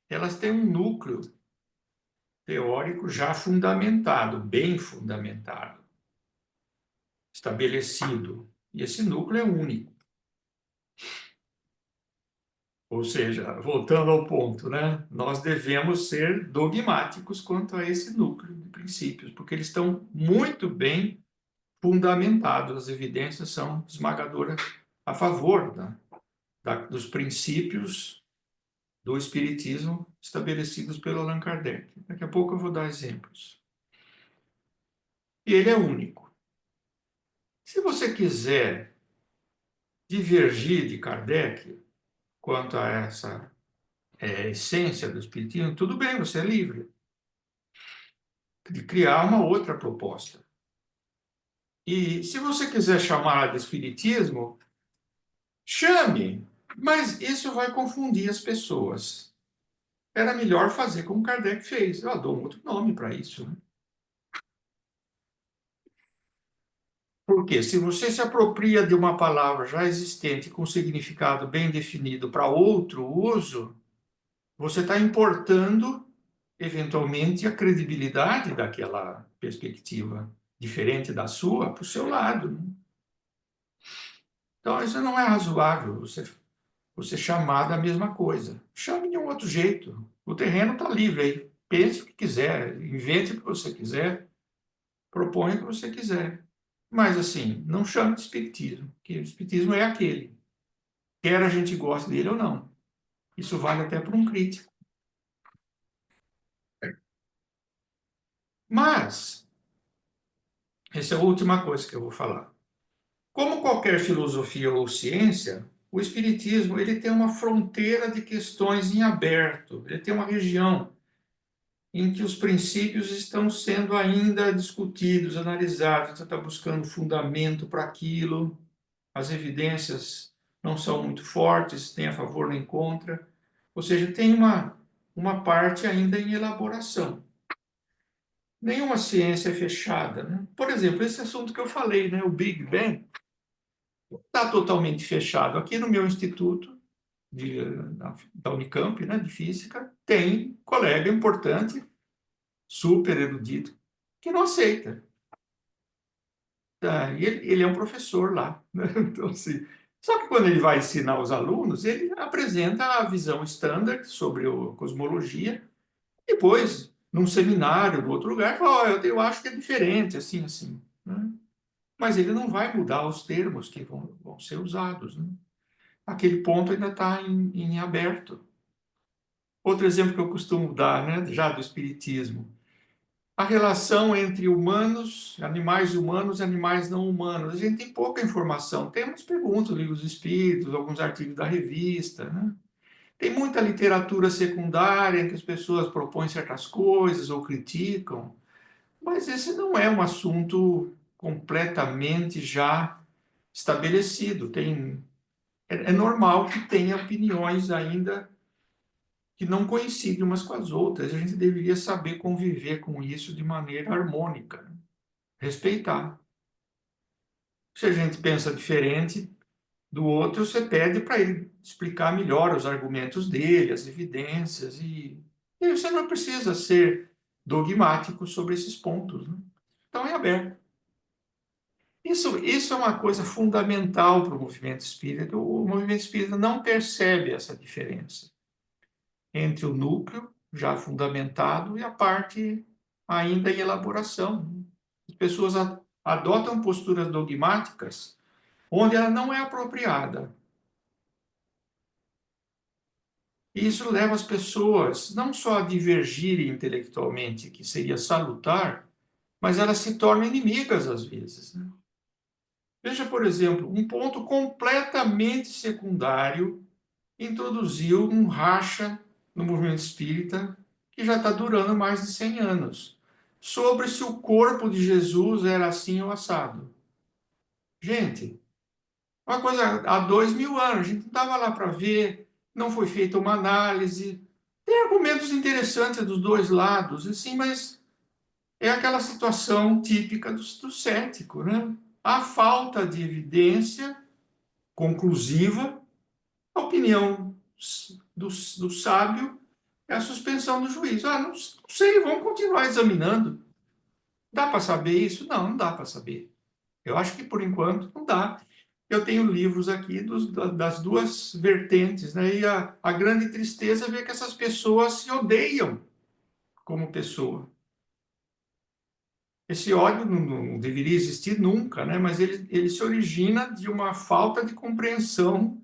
elas têm um núcleo teórico já fundamentado, bem fundamentado, estabelecido. E esse núcleo é único. Ou seja, voltando ao ponto, né? Nós devemos ser dogmáticos quanto a esse núcleo de princípios, porque eles estão muito bem fundamentados. As evidências são esmagadoras a favor dos princípios do Espiritismo estabelecidos pelo Allan Kardec. Daqui a pouco eu vou dar exemplos. E ele é único. Se você quiser divergir de Kardec quanto a essa essência do Espiritismo, tudo bem, você é livre de criar uma outra proposta. E se você quiser chamar de Espiritismo, chame, mas isso vai confundir as pessoas. Era melhor fazer como Kardec fez. Eu dou um outro nome para isso, né? Porque se você se apropria de uma palavra já existente com significado bem definido para outro uso, você está importando, eventualmente, a credibilidade daquela perspectiva diferente da sua para o seu lado, né? Então, isso não é razoável, você chamar da mesma coisa. Chame de um outro jeito. O terreno está livre aí. Pense o que quiser, invente o que você quiser, proponha o que você quiser. Mas, assim, não chame de espiritismo, porque o espiritismo é aquele. Quer a gente goste dele ou não. Isso vale até para um crítico. Mas, essa é a última coisa que eu vou falar. Como qualquer filosofia ou ciência, o espiritismo ele tem uma fronteira de questões em aberto, ele tem uma região em que os princípios estão sendo ainda discutidos, analisados, você está buscando fundamento para aquilo, as evidências não são muito fortes, nem a favor nem contra, ou seja, tem uma parte ainda em elaboração. Nenhuma ciência é fechada, né? Por exemplo, esse assunto que eu falei, né, o Big Bang, está totalmente fechado. Aqui no meu instituto da Unicamp, né, de física, tem colega importante, super erudito, que não aceita. Tá? E ele é um professor lá. Né? Então, assim, só que quando ele vai ensinar os alunos, ele apresenta a visão standard sobre a cosmologia. Depois, num seminário, em outro lugar, fala, oh, eu acho que é diferente, assim, assim. Né? Mas ele não vai mudar os termos que vão ser usados. Né? Aquele ponto ainda está em aberto. Outro exemplo que eu costumo dar, né, já do espiritismo, a relação entre animais humanos e animais não humanos. A gente tem pouca informação. Temos perguntas, livros espíritos, alguns artigos da revista, né? Tem muita literatura secundária em que as pessoas propõem certas coisas ou criticam, mas esse não é um assunto completamente já estabelecido. É normal que tenha opiniões ainda que não coincidem umas com as outras. A gente deveria saber conviver com isso de maneira harmônica, né? Respeitar. Se a gente pensa diferente do outro, você pede para ele explicar melhor os argumentos dele, as evidências, e você não precisa ser dogmático sobre esses pontos. Né? Então é aberto. Isso é uma coisa fundamental para o movimento espírita. O movimento espírita não percebe essa diferença entre o núcleo já fundamentado e a parte ainda em elaboração. As pessoas adotam posturas dogmáticas onde ela não é apropriada. E isso leva as pessoas não só a divergirem intelectualmente, que seria salutar, mas elas se tornam inimigas às vezes. Né? Veja, por exemplo, um ponto completamente secundário introduziu um racha no movimento espírita que já está durando mais de 100 anos, sobre se o corpo de Jesus era assim ou assado. Gente, uma coisa há 2000 anos, a gente não estava lá para ver, não foi feita uma análise. Tem argumentos interessantes dos dois lados, assim, mas é aquela situação típica do cético, né? A falta de evidência conclusiva, a opinião do sábio é a suspensão do juízo. Ah, não sei, vamos continuar examinando. Dá para saber isso? Não, não dá para saber. Eu acho que, por enquanto, não dá. Eu tenho livros aqui das duas vertentes, né? E a grande tristeza é ver que essas pessoas se odeiam como pessoa. Esse ódio não deveria existir nunca, né? Mas ele se origina de uma falta de compreensão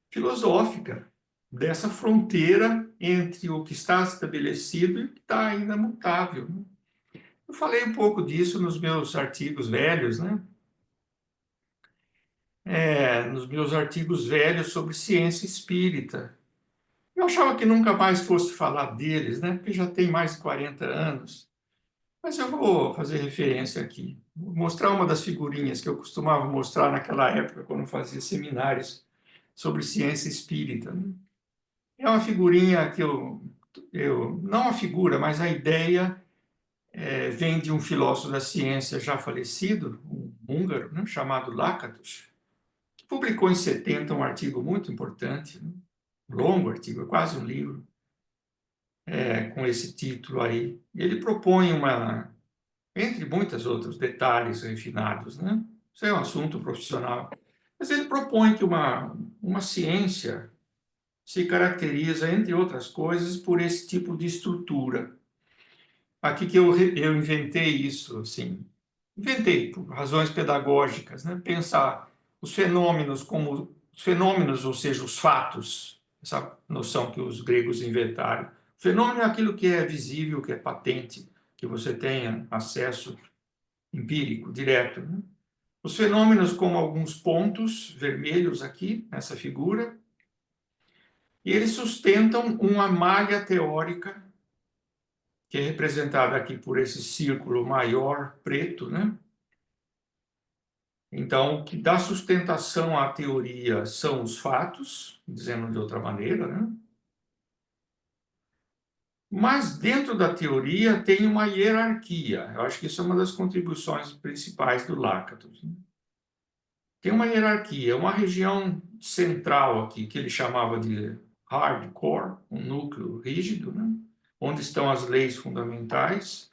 filosófica dessa fronteira entre o que está estabelecido e o que está ainda mutável. Né? Eu falei um pouco disso nos meus artigos velhos, né? Nos meus artigos velhos sobre ciência espírita. Eu achava que nunca mais fosse falar deles, né? Porque já tem mais de 40 anos. Mas eu vou fazer referência aqui. Vou mostrar uma das figurinhas que eu costumava mostrar naquela época, quando fazia seminários sobre ciência espírita. Né? É uma figurinha que não a figura, mas a ideia vem de um filósofo da ciência já falecido, um húngaro, né? Chamado Lakatos, que publicou em 70 um artigo muito importante, né? Longo artigo, é quase um livro, com esse título aí. Ele propõe entre muitos outros detalhes refinados, né? Isso é um assunto profissional. Mas ele propõe que uma ciência se caracteriza, entre outras coisas, por esse tipo de estrutura. Aqui que eu inventei isso, assim, inventei por razões pedagógicas, né? Pensar os fenômenos como os fenômenos, ou seja, os fatos, essa noção que os gregos inventaram. O fenômeno é aquilo que é visível, que é patente. que você tenha acesso empírico, direto, né? Os fenômenos como alguns pontos vermelhos aqui, nessa figura, e eles sustentam uma malha teórica, que é representada aqui por esse círculo maior preto, né? Então, o que dá sustentação à teoria são os fatos, dizendo de outra maneira, né? Mas dentro da teoria tem uma hierarquia. Eu acho que isso é uma das contribuições principais do Lakatos, né? Tem uma hierarquia, uma região central aqui, que ele chamava de hardcore, um núcleo rígido, né? Onde estão as leis fundamentais,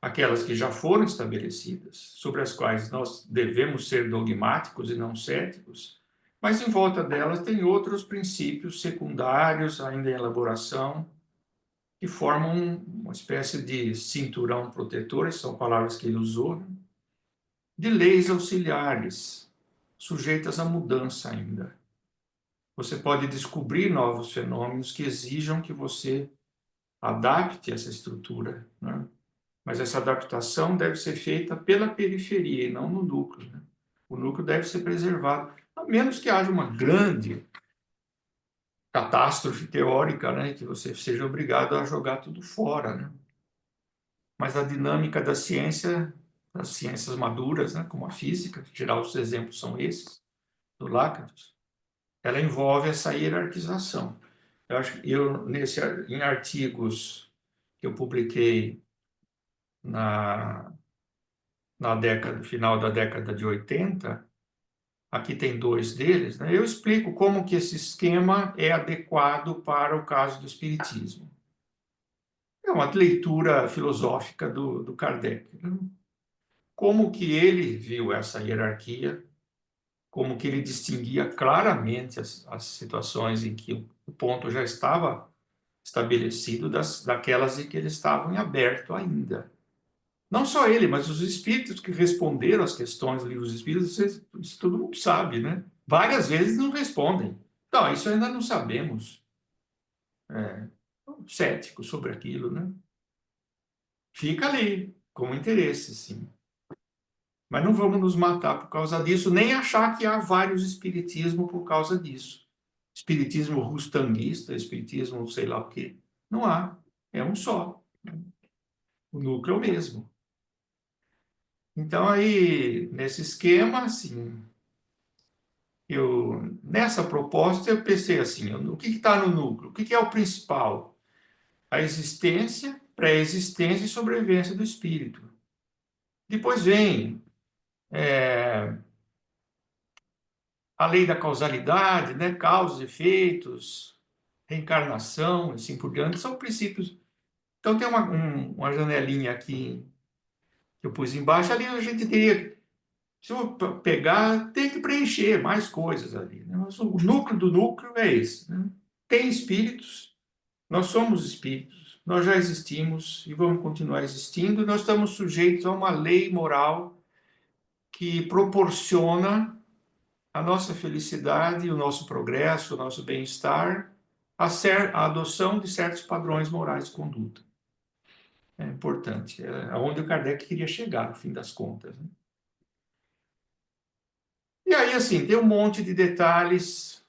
aquelas que já foram estabelecidas, sobre as quais nós devemos ser dogmáticos e não céticos, mas em volta delas tem outros princípios secundários, ainda em elaboração, que formam uma espécie de cinturão protetor, são palavras que ele usou, né? De leis auxiliares, sujeitas à mudança ainda. Você pode descobrir novos fenômenos que exijam que você adapte essa estrutura, né? Mas essa adaptação deve ser feita pela periferia e não no núcleo, né? O núcleo deve ser preservado, a menos que haja uma grande catástrofe teórica, né? Que você seja obrigado a jogar tudo fora, né? Mas a dinâmica da ciência, das ciências maduras, né? Como a física, em geral os exemplos são esses, do Lakatos, ela envolve essa hierarquização. Eu acho que em artigos que eu publiquei na, na década, final da década de 80, aqui tem dois deles, né? Eu explico como que esse esquema é adequado para o caso do espiritismo. É uma leitura filosófica do Kardec, né? Como que ele viu essa hierarquia, como que ele distinguia claramente as situações em que o ponto já estava estabelecido daquelas em que eles estavam em aberto ainda. Não só ele, mas os espíritos que responderam às questões do livro dos espíritos, isso todo mundo sabe, né? Várias vezes não respondem. Não, isso ainda não sabemos. É, cético sobre aquilo, né? Fica ali, com interesse, sim. Mas não vamos nos matar por causa disso, nem achar que há vários espiritismos por causa disso. Espiritismo rustanguista, espiritismo sei lá o quê. Não há. É um só. O núcleo é o mesmo. Então, aí, nesse esquema, assim, nessa proposta, eu pensei assim, o que está no núcleo? O que é o principal? A existência, pré-existência e sobrevivência do espírito. Depois vem a lei da causalidade, né? Causas e efeitos, reencarnação, assim por diante, são princípios. Então, tem uma janelinha aqui que eu pus embaixo, ali a gente teria, se eu pegar, tem que preencher mais coisas ali, né? Mas o núcleo do núcleo é esse, né? Tem espíritos, nós somos espíritos, nós já existimos e vamos continuar existindo, e nós estamos sujeitos a uma lei moral que proporciona a nossa felicidade, o nosso progresso, o nosso bem-estar, a adoção de certos padrões morais de conduta. É importante, é aonde o Kardec queria chegar, no fim das contas, né? E aí, assim, tem um monte de detalhes,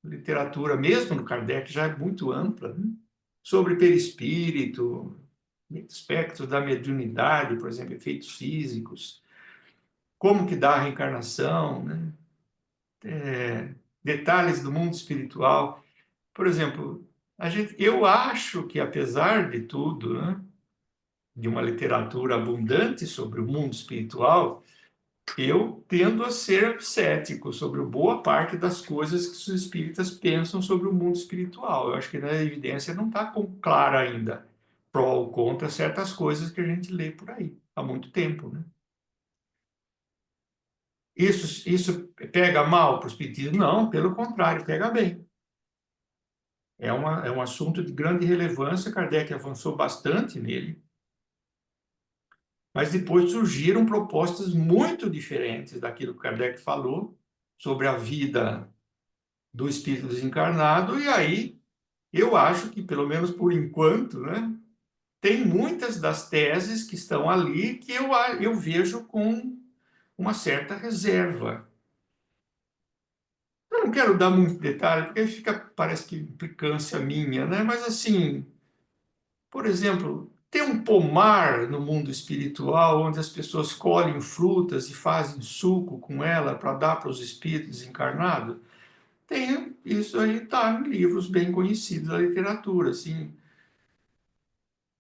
literatura, mesmo no Kardec, já é muito ampla, né? Sobre perispírito, aspectos da mediunidade, por exemplo, efeitos físicos, como que dá a reencarnação, né? Detalhes do mundo espiritual. Por exemplo, eu acho que, apesar de tudo, né, de uma literatura abundante sobre o mundo espiritual, eu tendo a ser cético sobre boa parte das coisas que os espíritas pensam sobre o mundo espiritual. Eu acho que a evidência não está clara ainda, pró ou contra certas coisas que a gente lê por aí há muito tempo, né? Isso pega mal para o espiritismo? Não, pelo contrário, pega bem. É um assunto de grande relevância, Kardec avançou bastante nele, mas depois surgiram propostas muito diferentes daquilo que Kardec falou sobre a vida do espírito desencarnado, e aí eu acho que, pelo menos por enquanto, né, tem muitas das teses que estão ali que eu vejo com uma certa reserva. Eu não quero dar muito detalhe, porque aí fica, parece que implicância minha, né? Mas assim, por exemplo, tem um pomar no mundo espiritual onde as pessoas colhem frutas e fazem suco com ela para dar para os espíritos encarnados. Tem, isso aí está em livros bem conhecidos da literatura, assim.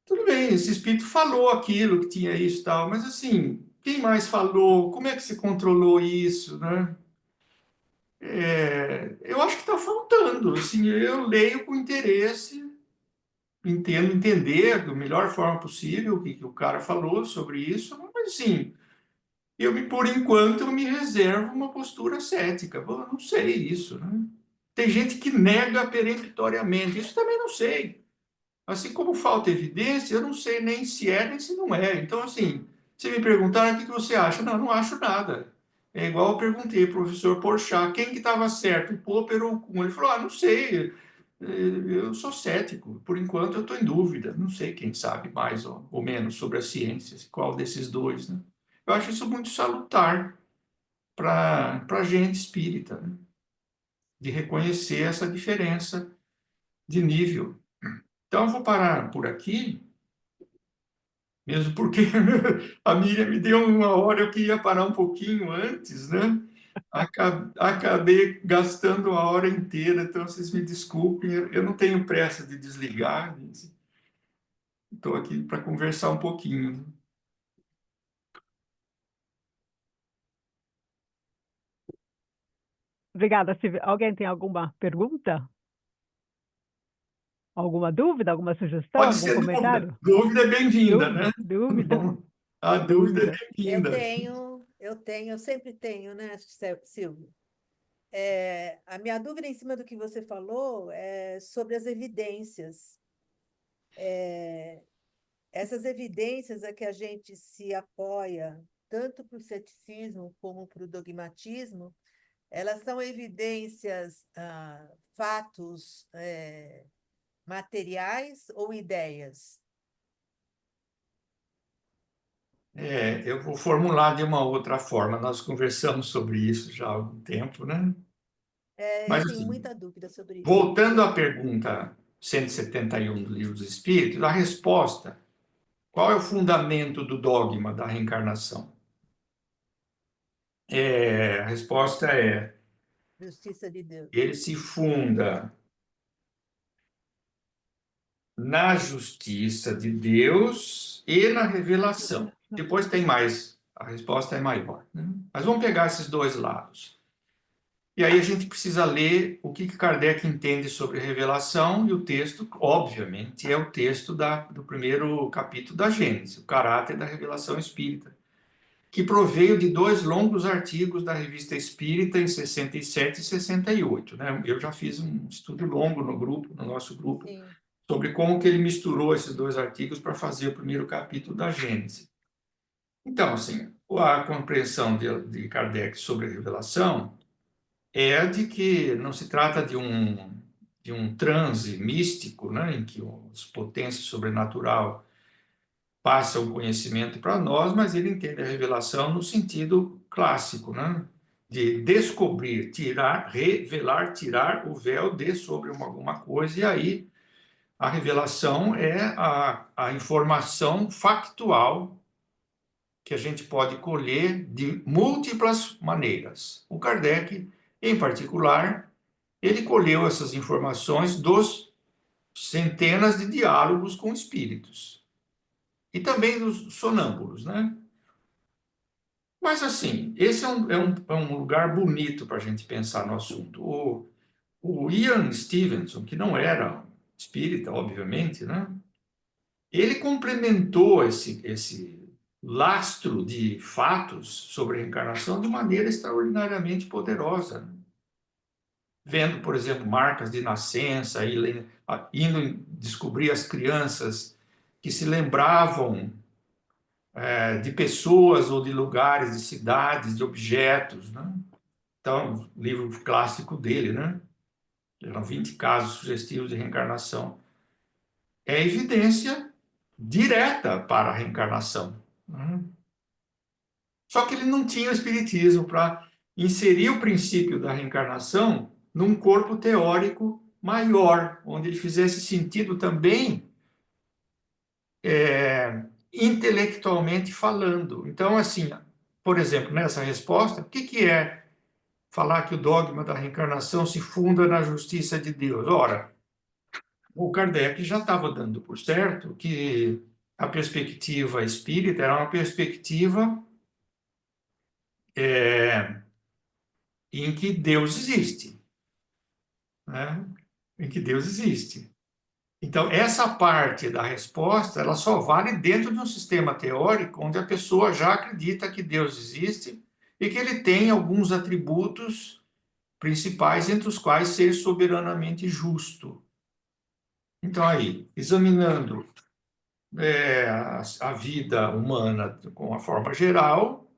Tudo bem, esse espírito falou aquilo, que tinha isso e tal, mas assim, quem mais falou? Como é que se controlou isso, né? Eu acho que está faltando, assim, eu leio com interesse, entendo entender da melhor forma possível que o cara falou sobre isso, mas assim, por enquanto, eu me reservo uma postura cética. Pô, eu não sei isso, né? Tem gente que nega peremptoriamente, isso também não sei. Assim como falta evidência, eu não sei nem se é, nem se não é. Então, assim, se me perguntaram o que você acha, não, não acho nada. É igual eu perguntei para o professor Porchat, quem que estava certo, o Popper ou o Kuhn? Ele falou, não sei, eu sou cético, por enquanto eu estou em dúvida, não sei quem sabe mais ou menos sobre as ciências, qual desses dois, né? Eu acho isso muito salutar para a gente espírita, né? De reconhecer essa diferença de nível. Então, eu vou parar por aqui, mesmo porque a Miriam me deu uma hora, eu queria parar um pouquinho antes, né? Acabei gastando a hora inteira, então vocês me desculpem, eu não tenho pressa de desligar, estou aqui para conversar um pouquinho. Obrigada, Silvia. Alguém tem alguma pergunta? Alguma dúvida? Alguma sugestão? Pode Algum ser dúvida, comentário? dúvida é bem-vinda, né? Dúvida? Dúvida? A dúvida Dúvida? é bem-vinda. Eu sempre tenho, né, Silvio? A minha dúvida em cima do que você falou é sobre as evidências. Essas evidências a que a gente se apoia, tanto para o ceticismo como para o dogmatismo, elas são evidências, fatos, materiais ou ideias? Eu vou formular de uma outra forma. Nós conversamos sobre isso já há algum tempo, né? Eu Mas, tenho assim, muita dúvida sobre isso. voltando à pergunta 171 do Livro dos Espíritos, a resposta: qual é o fundamento do dogma da reencarnação? A resposta é: Justiça de Deus. ele se funda na justiça de Deus e na revelação. Depois tem mais, a resposta é maior, né? Mas vamos pegar esses dois lados. E aí a gente precisa ler o que Kardec entende sobre revelação, e o texto, obviamente, é o texto do primeiro capítulo da Gênesis, o caráter da revelação espírita, que proveio de dois longos artigos da Revista Espírita em 67 e 68, né? Eu já fiz um estudo longo no nosso grupo, Sim. sobre como que ele misturou esses dois artigos para fazer o primeiro capítulo da Gênesis. Então, assim, a compreensão de Kardec sobre a revelação é de que não se trata de um transe místico, né, em que as potências sobrenatural passam o conhecimento para nós, mas ele entende a revelação no sentido clássico, né, de descobrir, tirar, revelar, tirar o véu de sobre alguma coisa, e aí a revelação é a informação factual que a gente pode colher de múltiplas maneiras. O Kardec, em particular, ele colheu essas informações dos centenas de diálogos com espíritos e também dos sonâmbulos, né? Mas, assim, esse é um lugar bonito para a gente pensar no assunto. O Ian Stevenson, que não era espírita, obviamente, né? Ele complementou esse lastro de fatos sobre a reencarnação de maneira extraordinariamente poderosa, né? Vendo, por exemplo, marcas de nascença, indo descobrir as crianças que se lembravam de pessoas ou de lugares, de cidades, de objetos, né? Então, livro clássico dele, né? Eram 20 casos sugestivos de reencarnação. É evidência direta para a reencarnação, né? Só que ele não tinha o espiritismo para inserir o princípio da reencarnação num corpo teórico maior, onde ele fizesse sentido também intelectualmente falando. Então, assim, por exemplo, nessa resposta, o que é falar que o dogma da reencarnação se funda na justiça de Deus? Ora, o Kardec já estava dando por certo que a perspectiva espírita era uma perspectiva em que Deus existe, né? Em que Deus existe. Então, essa parte da resposta, ela só vale dentro de um sistema teórico onde a pessoa já acredita que Deus existe e que ele tem alguns atributos principais, entre os quais ser soberanamente justo. Então, aí, examinando a vida humana com a forma geral,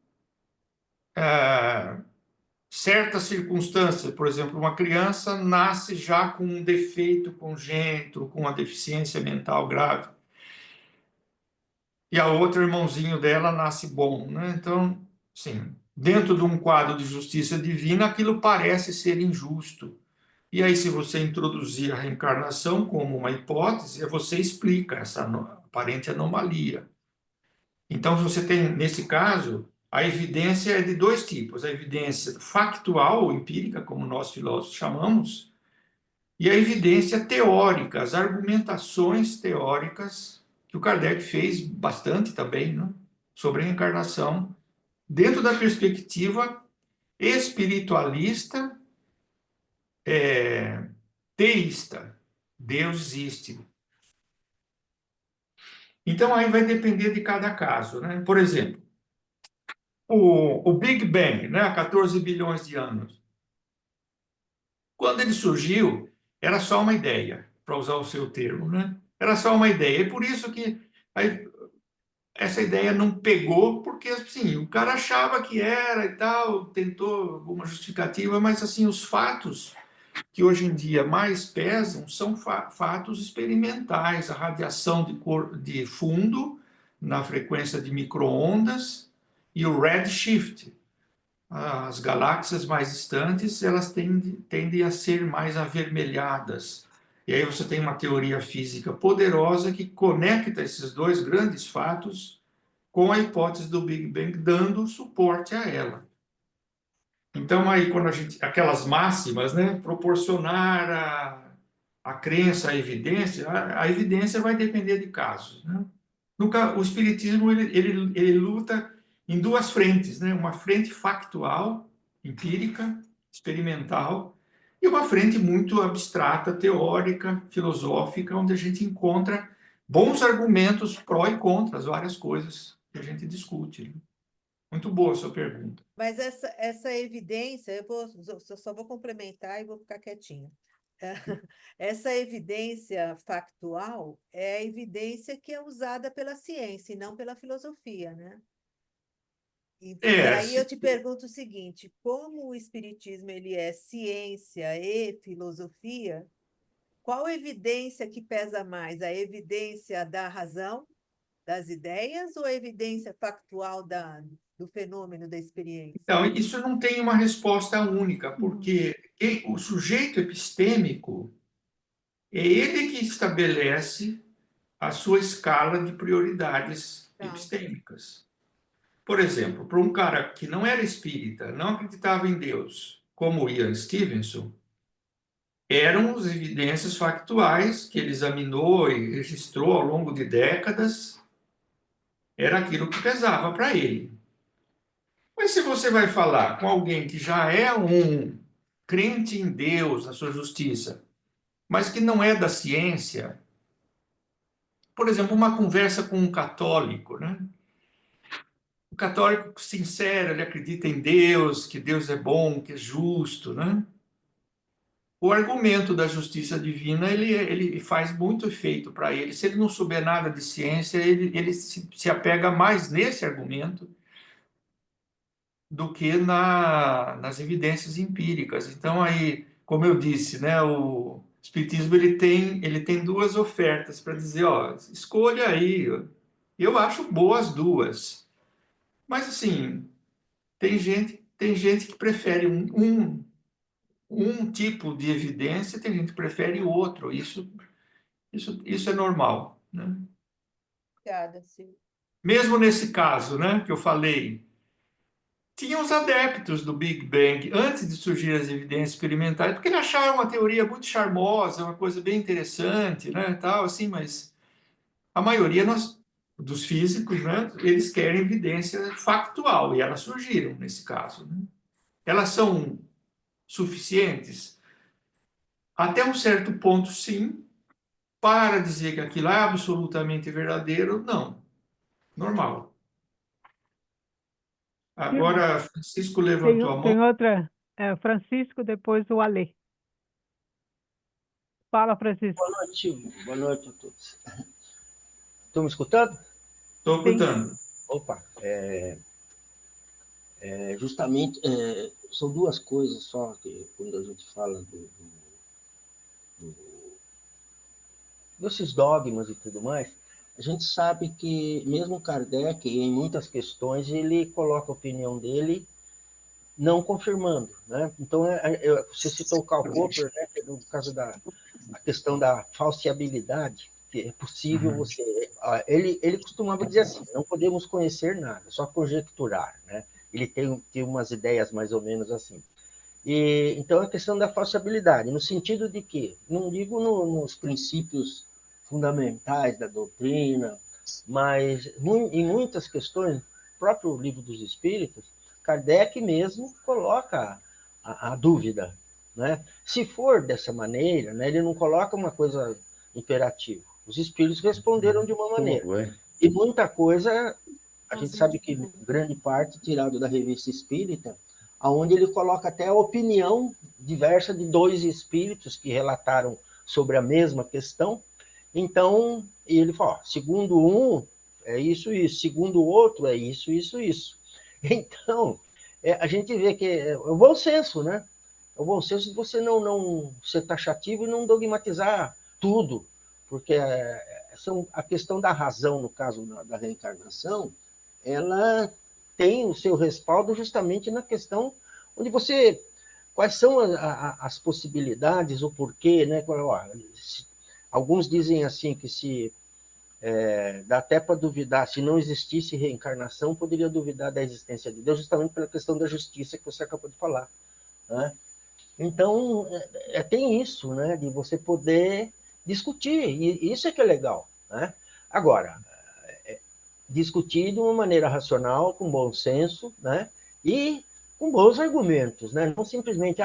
certas circunstâncias, por exemplo, uma criança nasce já com um defeito congênito, com uma deficiência mental grave, e a outra, irmãozinho dela, nasce bom, né? Então, sim, dentro de um quadro de justiça divina, aquilo parece ser injusto. E aí, se você introduzir a reencarnação como uma hipótese, você explica essa aparente anomalia. Então, você tem, nesse caso, a evidência é de dois tipos: a evidência factual ou empírica, como nós filósofos chamamos, e a evidência teórica, as argumentações teóricas, que o Kardec fez bastante também, né, sobre a reencarnação, dentro da perspectiva espiritualista, teísta. Deus existe. Então, aí vai depender de cada caso, né? Por exemplo, o Big Bang, né, há 14 bilhões de anos. Quando ele surgiu, era só uma ideia, para usar o seu termo, né? Era só uma ideia. E por isso que essa ideia não pegou, porque assim, o cara achava que era e tal, tentou alguma justificativa, mas assim, os fatos que hoje em dia mais pesam são fatos experimentais, a radiação de fundo na frequência de microondas e o redshift. As galáxias mais distantes, elas tendem a ser mais avermelhadas. E aí você tem uma teoria física poderosa que conecta esses dois grandes fatos com a hipótese do Big Bang, dando suporte a ela. Então, aí, quando aquelas máximas, né, proporcionar a crença, a evidência vai depender de casos, né? O espiritismo ele luta em duas frentes, né? Uma frente factual, empírica, experimental, e uma frente muito abstrata, teórica, filosófica, onde a gente encontra bons argumentos pró e contra as várias coisas que a gente discute, né? Muito boa a sua pergunta. Mas essa evidência, só vou complementar e vou ficar quietinha. Essa evidência factual é a evidência que é usada pela ciência e não pela filosofia, né? E É, aí eu te pergunto o seguinte: como o espiritismo ele é ciência e filosofia, qual evidência que pesa mais? A evidência da razão, das ideias, ou a evidência factual do fenômeno da experiência? então, isso não tem uma resposta única, porque o sujeito epistêmico é ele que estabelece a sua escala de prioridades Tá. epistêmicas. Por exemplo, para um cara que não era espírita, não acreditava em Deus, como Ian Stevenson, eram as evidências factuais que ele examinou e registrou ao longo de décadas, era aquilo que pesava para ele. Mas se você vai falar com alguém que já é um crente em Deus, na sua justiça, mas que não é da ciência, por exemplo, uma conversa com um católico, né? O católico sincero, ele acredita em Deus, que Deus é bom, que é justo, né? O argumento da justiça divina, ele faz muito efeito para ele. Se ele não souber nada de ciência, ele se apega mais nesse argumento do que nas evidências empíricas. Então, aí, como eu disse, né, Espiritismo ele tem duas ofertas para dizer, ó, escolha aí. Eu acho boas as duas. Mas assim, tem gente que prefere um tipo de evidência, tem gente que prefere outro. Isso é normal, né? Obrigada, Silvio. Mesmo nesse caso, né, que eu falei, tinha os adeptos do Big Bang antes de surgir as evidências experimentais, porque ele achava uma teoria muito charmosa, uma coisa bem interessante, né, tal assim, mas a maioria dos físicos, né, eles querem evidência factual e elas surgiram nesse caso, né? Elas são suficientes até um certo ponto, sim, para dizer que aquilo é absolutamente verdadeiro, não. Normal. Silvio, Agora, Francisco levantou a mão. tem outra. Francisco, depois o Alê. Fala, Francisco. Boa noite a todos. Estão me escutando? Estou Sim. escutando. Opa, justamente, são duas coisas só que quando a gente fala desses dogmas e tudo mais, a gente sabe que mesmo Kardec, em muitas questões, ele coloca a opinião dele não confirmando, né? Então, você citou o Karl Popper, né, que é no caso da a questão da falseabilidade, que é possível você... Ele costumava dizer assim, não podemos conhecer nada, só conjecturar, né? Ele tem umas ideias mais ou menos assim. E, então, a questão da falseabilidade, no sentido de que, não digo nos princípios fundamentais da doutrina, mas em muitas questões, o próprio Livro dos Espíritos, Kardec mesmo coloca a dúvida, né? Se for dessa maneira, né, ele não coloca uma coisa imperativa. Os espíritos responderam de uma maneira. E muita coisa, a gente sabe que grande parte tirado da Revista Espírita, aonde ele coloca até a opinião diversa de dois espíritos que relataram sobre a mesma questão. Então, ele fala, ó, segundo um, é isso, segundo o outro, é isso. Então, a gente vê que é o bom senso, né? É o bom senso de você não ser taxativo e não dogmatizar tudo, porque a questão da razão, no caso da reencarnação, ela tem o seu respaldo justamente na questão onde você... Quais são as possibilidades, o porquê, né? Alguns dizem assim que se dá até para duvidar, se não existisse reencarnação, poderia duvidar da existência de Deus, justamente pela questão da justiça que você acabou de falar, né? Então, tem isso, né? De você poder discutir, e isso é que é legal, né? Agora, discutir de uma maneira racional, com bom senso, né? E com bons argumentos, né? Não simplesmente,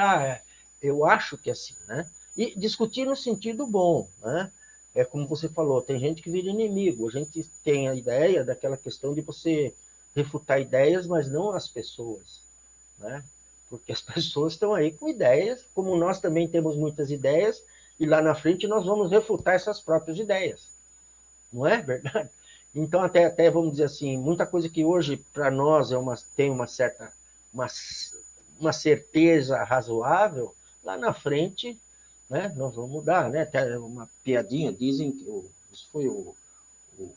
eu acho que é assim, né? E discutir no sentido bom, né? É como você falou, tem gente que vira inimigo, a gente tem a ideia daquela questão de você refutar ideias, mas não as pessoas, né? Porque as pessoas estão aí com ideias, como nós também temos muitas ideias, e lá na frente nós vamos refutar essas próprias ideias, não é verdade? Então, até vamos dizer assim, muita coisa que hoje para nós tem uma certa uma certeza razoável, lá na frente, né, nós vamos mudar, né? Até uma piadinha, dizem que isso foi o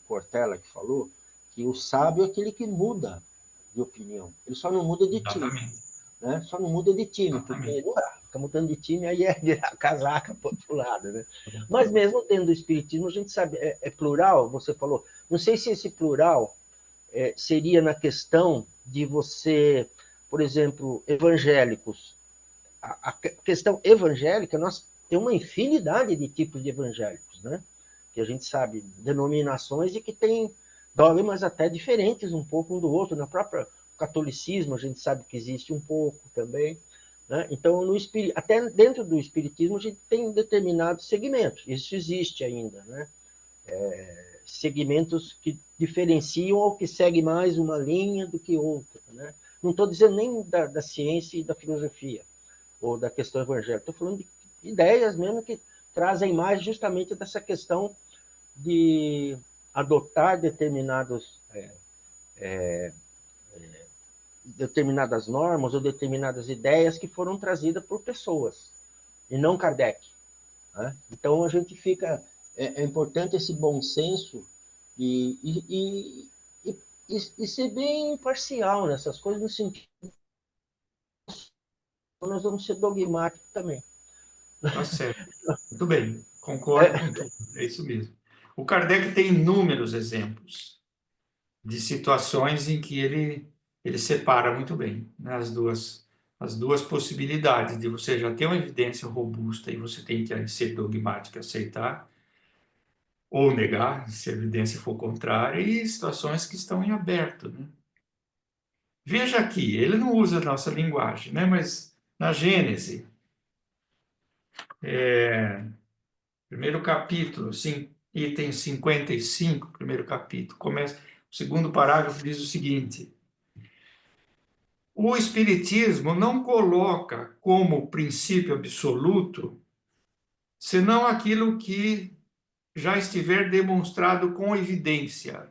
Cortella que falou, que o sábio é aquele que muda de opinião, ele só não muda de time, Exatamente. né? Só não muda de time, porque fica mudando de time, aí é virar casaca para o outro lado, né? Mas mesmo dentro do espiritismo, a gente sabe, é plural, você falou. Não sei se esse plural seria na questão de você, por exemplo, evangélicos. A questão evangélica, nós temos uma infinidade de tipos de evangélicos, né? Que a gente sabe, denominações e que tem dogmas até diferentes um pouco um do outro. Na própria catolicismo, a gente sabe que existe um pouco também, né? Então, até dentro do espiritismo, a gente tem determinados segmentos. Isso existe ainda, né? Segmentos que diferenciam ou que seguem mais uma linha do que outra, né? Não estou dizendo nem da ciência e da filosofia, ou da questão evangélica, estou falando de ideias mesmo que trazem mais justamente dessa questão de adotar determinadas normas ou determinadas ideias que foram trazidas por pessoas, e não Kardec, né? Então a gente fica, é importante esse bom senso e ser bem imparcial nessas coisas, no sentido que nós vamos ser dogmáticos também. Tá certo. Muito bem, concordo É, com tudo. É isso mesmo. O Kardec tem inúmeros exemplos de situações em que ele separa muito bem, né, as duas possibilidades de você já ter uma evidência robusta e você tem que ser dogmático e aceitar, ou negar, se a evidência for contrária, e situações que estão em aberto, né? Veja aqui, ele não usa a nossa linguagem, né? Mas na Gênese, primeiro capítulo, sim, item 55, primeiro capítulo, começa, o segundo parágrafo diz o seguinte: o Espiritismo não coloca como princípio absoluto senão aquilo que já estiver demonstrado com evidência.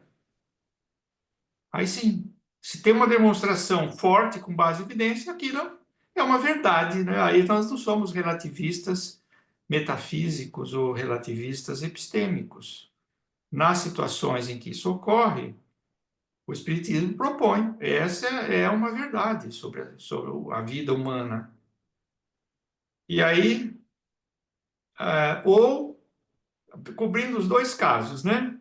Aí sim, se tem uma demonstração forte com base em evidência, aquilo é uma verdade, né? Aí nós não somos relativistas metafísicos ou relativistas epistêmicos. Nas situações em que isso ocorre, o Espiritismo propõe, essa é uma verdade sobre a vida humana. E aí, ou, cobrindo os dois casos, né?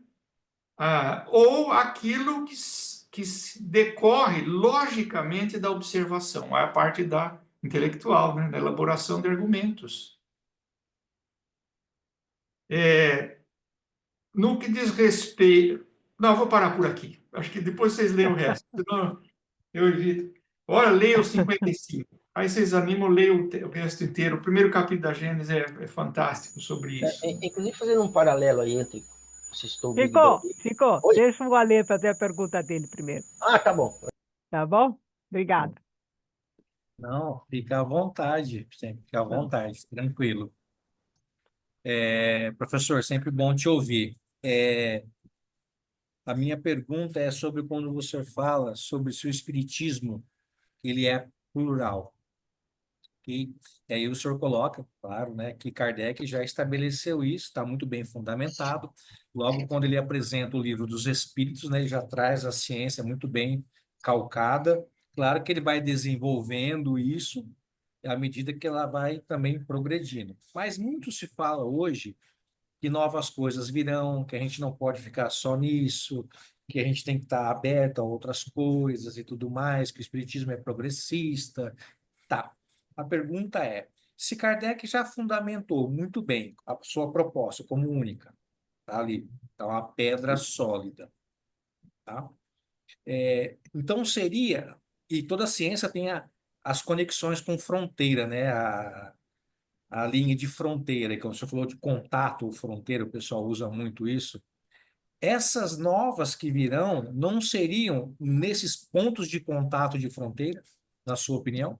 Ou aquilo que decorre logicamente da observação, é a parte da intelectual, né? Da elaboração de argumentos. No que diz respeito... Não, vou parar por aqui. Acho que depois vocês leem o resto, senão eu evito. Olha, leia o 55. Aí vocês animam, leiam o resto inteiro. O primeiro capítulo da Gênesis é fantástico sobre isso. inclusive, fazendo um paralelo aí entre o Sistou Big Bang. Ficou. Oi? Deixa o Alê fazer a pergunta dele primeiro. Ah, tá bom. Tá bom? Obrigada. Não, fica à vontade, sempre fica à vontade, tranquilo. Professor, sempre bom te ouvir. A minha pergunta é sobre quando você fala sobre se o espiritismo ele é plural. E aí o senhor coloca, claro, né, que Kardec já estabeleceu isso, está muito bem fundamentado. Logo, quando ele apresenta o livro dos Espíritos, né, ele já traz a ciência muito bem calcada. Claro que ele vai desenvolvendo isso à medida que ela vai também progredindo. Mas muito se fala hoje que novas coisas virão, que a gente não pode ficar só nisso, que a gente tem que estar aberto a outras coisas e tudo mais, que o espiritismo é progressista. Tá. A pergunta é, se Kardec já fundamentou muito bem a sua proposta como única, tá ali, tá uma pedra sólida, tá? Então seria, e toda a ciência tem as conexões com fronteira, né? A linha de fronteira, que você falou de contato ou fronteira, o pessoal usa muito isso. Essas novas que virão não seriam nesses pontos de contato de fronteira, na sua opinião?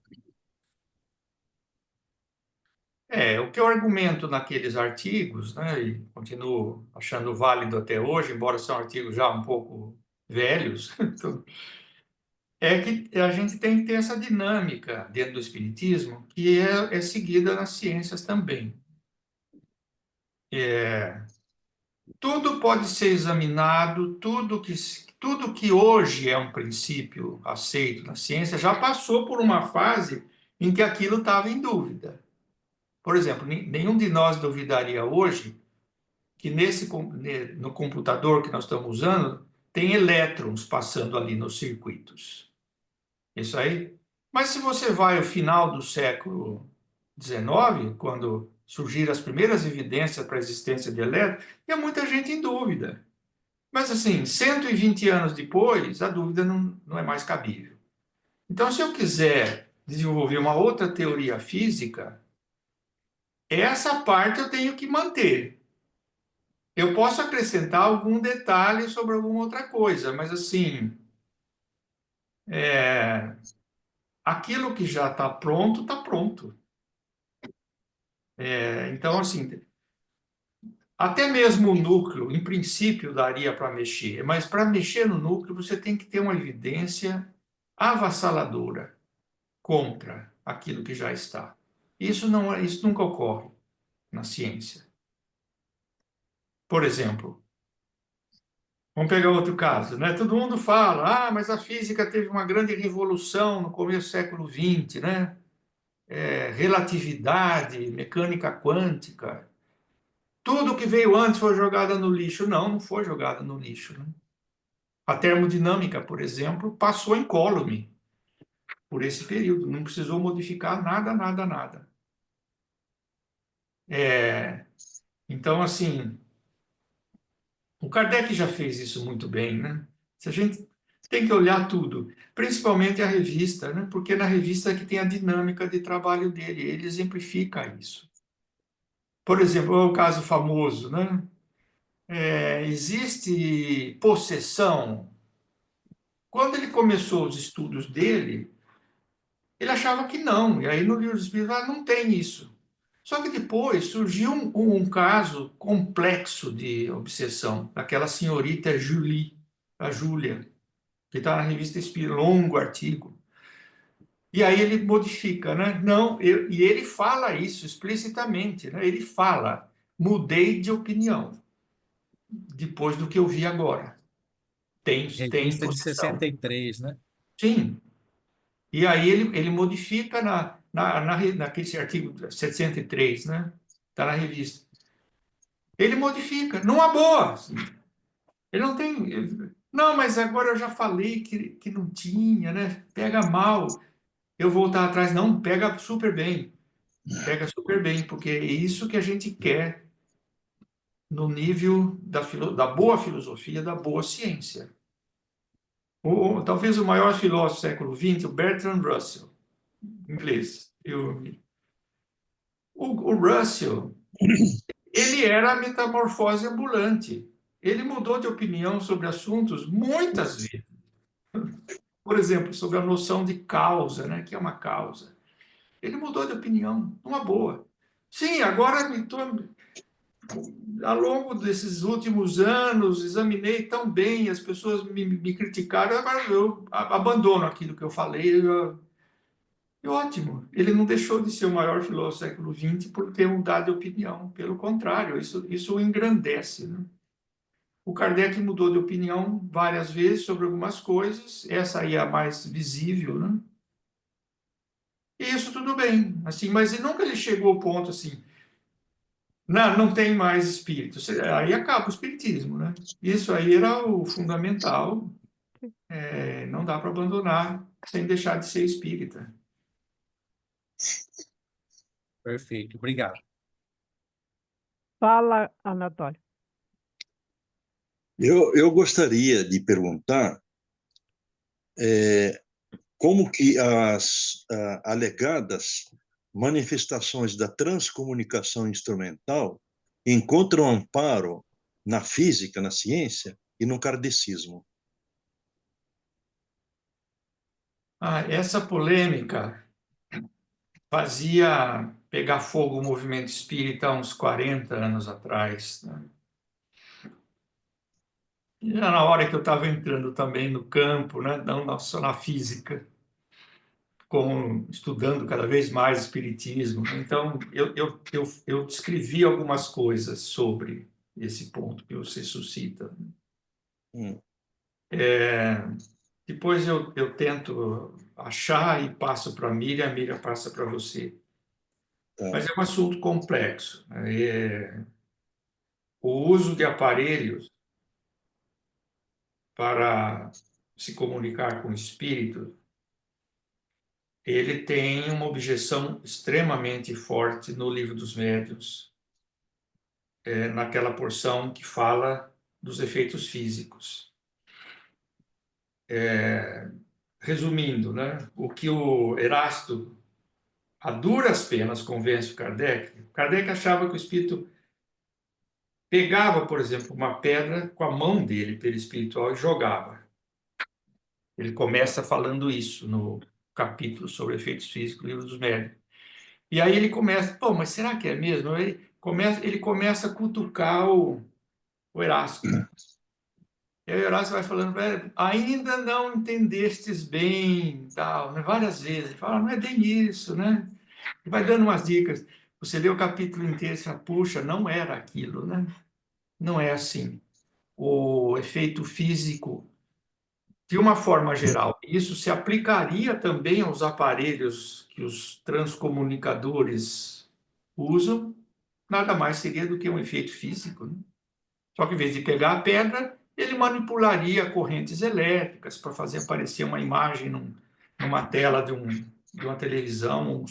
O que eu argumento naqueles artigos, né, e continuo achando válido até hoje, embora são artigos já um pouco velhos, é que a gente tem que ter essa dinâmica dentro do espiritismo que é seguida nas ciências também. Tudo pode ser examinado, tudo que hoje é um princípio aceito na ciência já passou por uma fase em que aquilo estava em dúvida. Por exemplo, nenhum de nós duvidaria hoje que no computador que nós estamos usando tem elétrons passando ali nos circuitos. Isso aí. Mas se você vai ao final do século XIX, quando surgiram as primeiras evidências para a existência de elétrons, tinha muita gente em dúvida. Mas assim, 120 anos depois, a dúvida não é mais cabível. Então, se eu quiser desenvolver uma outra teoria física, essa parte eu tenho que manter. Eu posso acrescentar algum detalhe sobre alguma outra coisa, mas assim, aquilo que já está pronto, está pronto. Então, assim, até mesmo o núcleo, em princípio, daria para mexer, mas para mexer no núcleo você tem que ter uma evidência avassaladora contra aquilo que já está. Isso nunca ocorre. na ciência. Por exemplo, vamos pegar outro caso, né? Todo mundo fala, mas a física teve uma grande revolução no começo do século XX, né? Relatividade, mecânica quântica. Tudo que veio antes foi jogada no lixo. Não, não foi jogada no lixo, né? A termodinâmica, por exemplo, passou incólume por esse período. Não precisou modificar nada, nada, nada. Então, assim, o Kardec já fez isso muito bem, né? Se a gente tem que olhar tudo, principalmente a revista, né? Porque na revista é que tem a dinâmica de trabalho dele, ele exemplifica isso. Por exemplo, o caso famoso, né? Existe possessão. Quando ele começou os estudos dele, ele achava que não, e aí no livro dos Espíritos não tem isso. Só que depois surgiu um caso complexo de obsessão, daquela senhorita Julie, a Júlia, que está na revista Espírita, longo artigo. E aí ele modifica, né? Não, e ele fala isso explicitamente, né? Ele fala, mudei de opinião, depois do que eu vi agora. Tem Revista de possessão. 63, né? Sim. E aí ele modifica naquele artigo 703, né? Está na revista. Ele modifica, numa boa. Assim. Ele não tem. Não, mas agora eu já falei que não tinha, né? Pega mal. Eu voltar atrás, não, pega super bem. Pega super bem, porque é isso que a gente quer no nível da boa filosofia, da boa ciência. Talvez o maior filósofo do século XX, o Bertrand Russell, inglês. O Russell, ele era a metamorfose ambulante. Ele mudou de opinião sobre assuntos muitas vezes. Por exemplo, sobre a noção de causa, né? Que é uma causa. Ele mudou de opinião, uma boa. Sim, agora ao longo desses últimos anos, examinei tão bem, as pessoas me criticaram, agora eu abandono aquilo que eu falei. E ótimo, ele não deixou de ser o maior filósofo do século XX por ter mudado de opinião. Pelo contrário, isso o engrandece. Né? O Kardec mudou de opinião várias vezes sobre algumas coisas, essa aí é a mais visível, né? E isso tudo bem, assim, mas nunca ele chegou ao ponto assim, não tem mais espírito. Aí acaba o espiritismo, né? Isso aí era o fundamental, não dá para abandonar sem deixar de ser espírita. Perfeito, obrigado. Fala, Anatólio. Eu gostaria de perguntar como que as alegadas manifestações da transcomunicação instrumental encontram amparo na física, na ciência e no kardecismo. Essa polêmica fazia pegar fogo o movimento espírita há uns 40 anos atrás. Né? E já na hora que eu estava entrando também no campo, né? Não só na física, como estudando cada vez mais espiritismo. Então, eu descrevi algumas coisas sobre esse ponto que você suscita. Depois eu tento achar e passo para a Miriam passa para você. Mas é um assunto complexo. O uso de aparelhos para se comunicar com o espírito, ele tem uma objeção extremamente forte no Livro dos Médiuns, naquela porção que fala dos efeitos físicos. Resumindo, né, o que o Erasto, a duras penas, convence o Kardec achava que o espírito pegava, por exemplo, uma pedra com a mão dele, perispiritual, e jogava. Ele começa falando isso no capítulo sobre efeitos físicos do Livro dos Médiuns. E aí ele começa, mas será que é mesmo? Ele começa a cutucar o Erasto. E aí o Erasto vai falando, ainda não entendestes bem, tal, né? Várias vezes. Ele fala, não é bem isso, né? E vai dando umas dicas. você lê o capítulo inteiro e fala, puxa, não era aquilo, né? Não é assim. O efeito físico, de uma forma geral, isso se aplicaria também aos aparelhos que os transcomunicadores usam, nada mais seria do que um efeito físico, né? Só que, em vez de pegar a pedra, ele manipularia correntes elétricas para fazer aparecer uma imagem numa tela de uma televisão,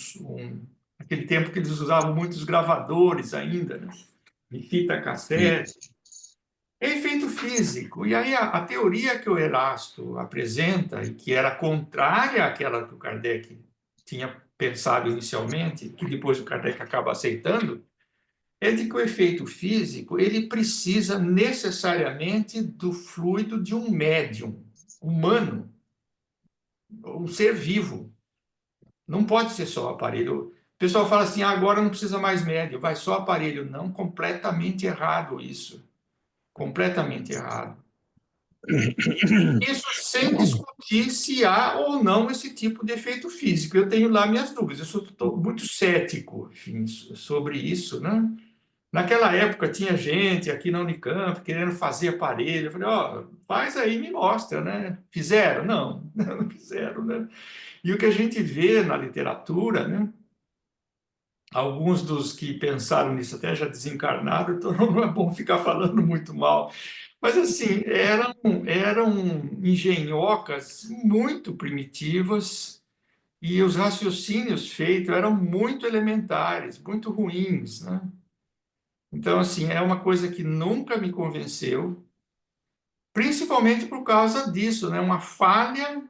naquele tempo que eles usavam muitos gravadores ainda, né? De fita cassete. É efeito físico. E aí a teoria que o Erasto apresenta, e que era contrária àquela que o Kardec tinha pensado inicialmente, que depois o Kardec acaba aceitando, é de que o efeito físico ele precisa necessariamente do fluido de um médium humano, um ser vivo. Não pode ser só aparelho. O pessoal fala assim, agora não precisa mais médium, vai só aparelho. Não, completamente errado isso. Completamente errado. Isso sem discutir se há ou não esse tipo de efeito físico. Eu tenho lá minhas dúvidas. Eu estou muito cético, enfim, sobre isso, né? Naquela época tinha gente aqui na Unicamp querendo fazer aparelho. Eu falei, ó, faz aí e me mostra, né? Fizeram? Não, não fizeram, né? E o que a gente vê na literatura, né? Alguns dos que pensaram nisso até já desencarnaram, então não é bom ficar falando muito mal. Mas, assim, eram engenhocas muito primitivas e os raciocínios feitos eram muito elementares, muito ruins, né? Então, assim, é uma coisa que nunca me convenceu, principalmente por causa disso, né? Uma falha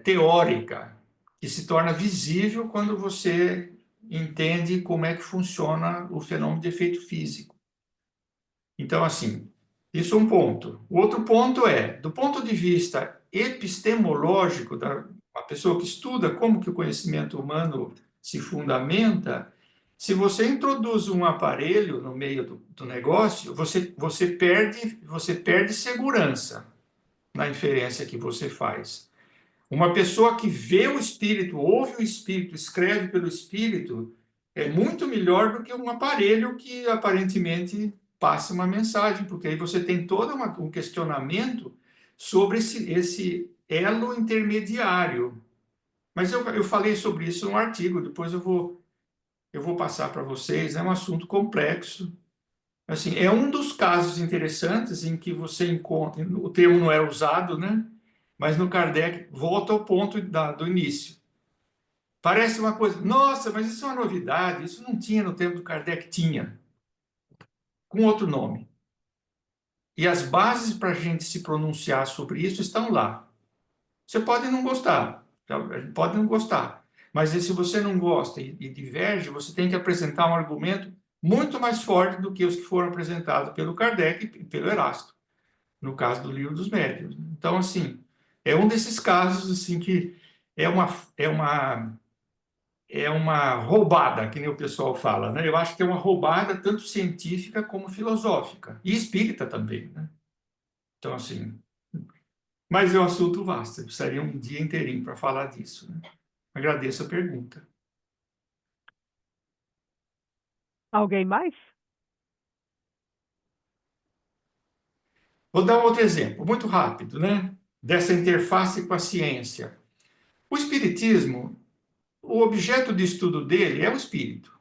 teórica que se torna visível quando você entende como é que funciona o fenômeno de efeito físico. Então, assim, isso é um ponto. O outro ponto é, do ponto de vista epistemológico, da a pessoa que estuda como que o conhecimento humano se fundamenta, se você introduz um aparelho no meio do negócio, você perde segurança na inferência que você faz. Uma pessoa que vê o espírito, ouve o espírito, escreve pelo espírito, é muito melhor do que um aparelho que aparentemente passa uma mensagem, porque aí você tem todo um questionamento sobre esse elo intermediário. Mas eu falei sobre isso num artigo, depois eu vou passar para vocês, é um assunto complexo. Assim, é um dos casos interessantes em que você encontra, o termo não é usado, né? Mas no Kardec, volta ao ponto do início. Parece uma coisa, nossa, mas isso é uma novidade, isso não tinha no tempo do Kardec, tinha, com outro nome. E as bases para a gente se pronunciar sobre isso estão lá. Você pode não gostar, pode não gostar, mas se você não gosta e diverge, você tem que apresentar um argumento muito mais forte do que os que foram apresentados pelo Kardec e pelo Erasto, no caso do Livro dos Médiuns. Então, assim, é um desses casos assim que é uma é uma é uma roubada, que nem o pessoal fala, né? Eu acho que é uma roubada tanto científica como filosófica e espírita também, né? Então, assim, mas é um assunto vasto, eu precisaria um dia inteirinho para falar disso, né? Agradeço a pergunta. Alguém mais? Vou dar um outro exemplo, muito rápido, né? Dessa interface com a ciência. O espiritismo, o objeto de estudo dele é o espírito.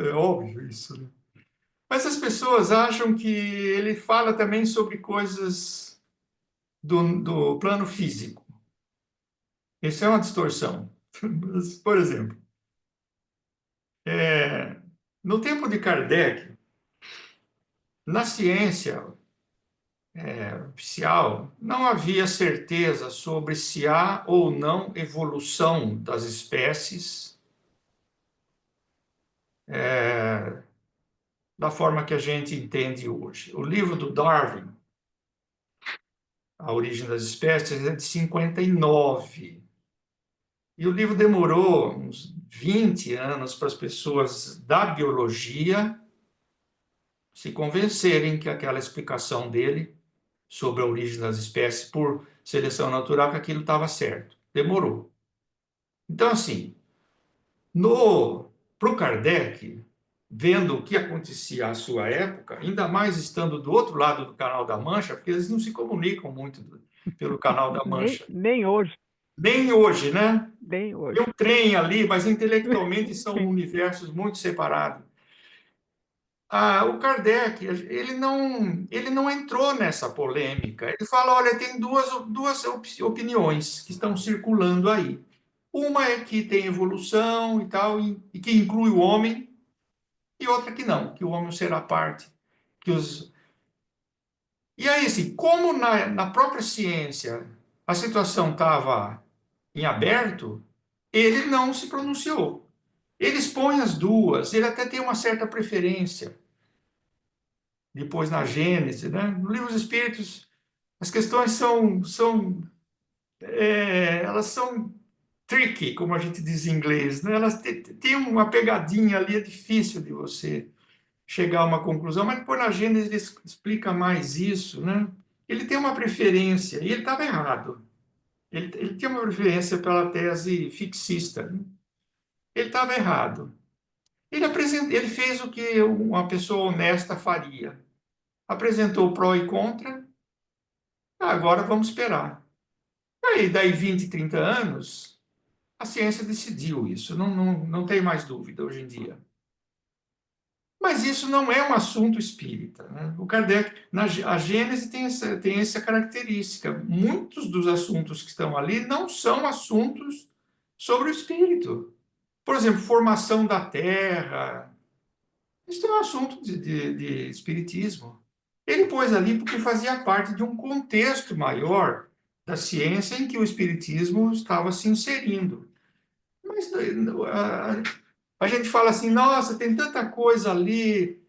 É óbvio isso, né? Mas as pessoas acham que ele fala também sobre coisas do plano físico. Isso é uma distorção. Por exemplo, no tempo de Kardec, na ciência oficial, não havia certeza sobre se há ou não evolução das espécies da forma que a gente entende hoje. O livro do Darwin, A Origem das Espécies, é de 59. E o livro demorou uns 20 anos para as pessoas da biologia se convencerem que aquela explicação dele sobre a origem das espécies por seleção natural, que aquilo estava certo. Demorou. Então, assim, Para o Kardec, vendo o que acontecia à sua época, ainda mais estando do outro lado do Canal da Mancha, porque eles não se comunicam muito pelo Canal da Nem, Mancha. nem hoje, Nem hoje, né? nem hoje. Tem um trem ali, mas intelectualmente são universos muito separados. O Kardec, ele não entrou nessa polêmica. Ele fala, olha, tem duas opiniões que estão circulando aí. Uma é que tem evolução e tal, e que inclui o homem, e outra que não, que o homem será parte. E aí, assim, como na própria ciência a situação estava em aberto, ele não se pronunciou. Ele expõe as duas, ele até tem uma certa preferência. Depois na Gênese, né? No Livro dos Espíritos, as questões elas são tricky, como a gente diz em inglês, né? Elas têm uma pegadinha ali, é difícil de você chegar a uma conclusão, mas depois na Gênese ele explica mais isso, né? Ele tem uma preferência, e ele estava errado. Ele tinha uma preferência pela tese fixista, né? Ele estava errado. Ele fez o que uma pessoa honesta faria. Apresentou pró e contra. Agora vamos esperar. Aí, daí 20, 30 anos, a ciência decidiu isso. Não tem mais dúvida hoje em dia. Mas isso não é um assunto espírita, né? O Kardec, a Gênese tem essa característica. Muitos dos assuntos que estão ali não são assuntos sobre o espírito. Por exemplo, formação da Terra. Isso é um assunto de espiritismo. Ele pôs ali porque fazia parte de um contexto maior da ciência em que o espiritismo estava se inserindo. Mas a gente fala assim, nossa, tem tanta coisa ali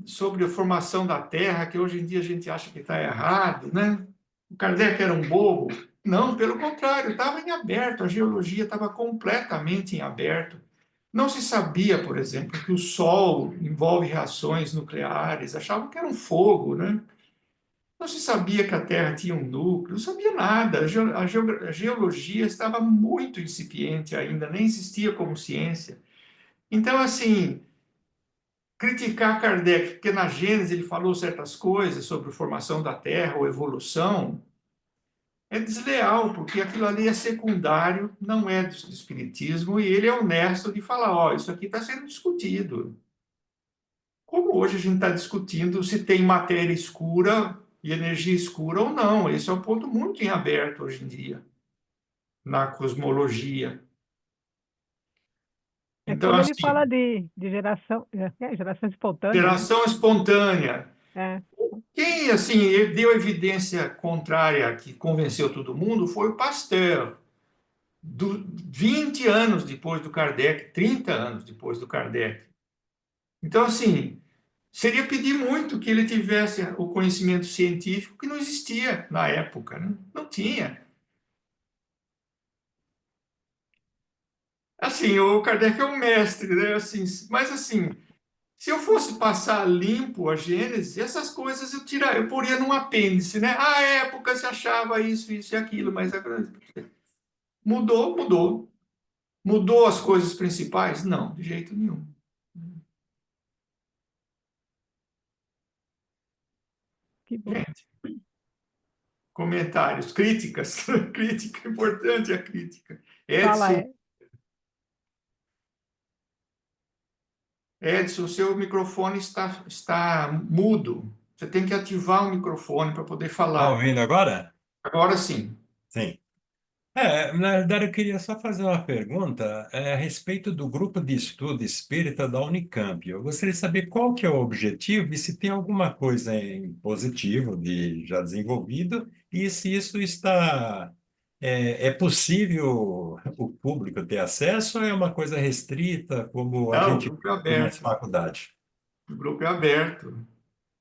sobre a formação da Terra que hoje em dia a gente acha que está errado, né? O Kardec era um bobo. Não, pelo contrário, estava em aberto, a geologia estava completamente em aberto. Não se sabia, por exemplo, que o Sol envolve reações nucleares, achavam que era um fogo, né? Não se sabia que a Terra tinha um núcleo, não sabia nada. A geologia estava muito incipiente ainda, nem existia como ciência. Então, assim, criticar Kardec, porque na Gênesis ele falou certas coisas sobre a formação da Terra ou evolução, é desleal, porque aquilo ali é secundário, não é do espiritismo, e ele é honesto de falar, ó, isso aqui está sendo discutido. Como hoje a gente está discutindo se tem matéria escura e energia escura ou não. Esse é um ponto muito em aberto hoje em dia, na cosmologia. É Então, como ele assim, fala de geração, geração espontânea, né? geração espontânea. É, Quem, assim, deu evidência contrária que convenceu todo mundo foi o Pasteur. 20 anos depois do Kardec, 30 anos depois do Kardec. Então, assim, seria pedir muito que ele tivesse o conhecimento científico que não existia na época, né? Não tinha. Assim, o Kardec é um mestre, né? Assim, mas assim, se eu fosse passar limpo a Gênesis, essas coisas eu poria num apêndice, né? À época se achava isso, isso e aquilo, mas mudou, mudou. Mudou as coisas principais? Não, de jeito nenhum. que bom. Gente, comentários, críticas, crítica, importante a crítica. Fala, Edson, Edson, seu microfone está mudo. Você tem que ativar o microfone para poder Tá falar. ouvindo agora? Agora sim. Sim. Na verdade, eu queria só fazer uma pergunta a respeito do grupo de estudo espírita da Unicamp. Eu gostaria de saber qual que é o objetivo e se tem alguma coisa em positivo de já desenvolvido e se isso é possível o público ter acesso ou é uma coisa restrita, como a Não, o gente grupo é vê na aberto. faculdade? O grupo é aberto.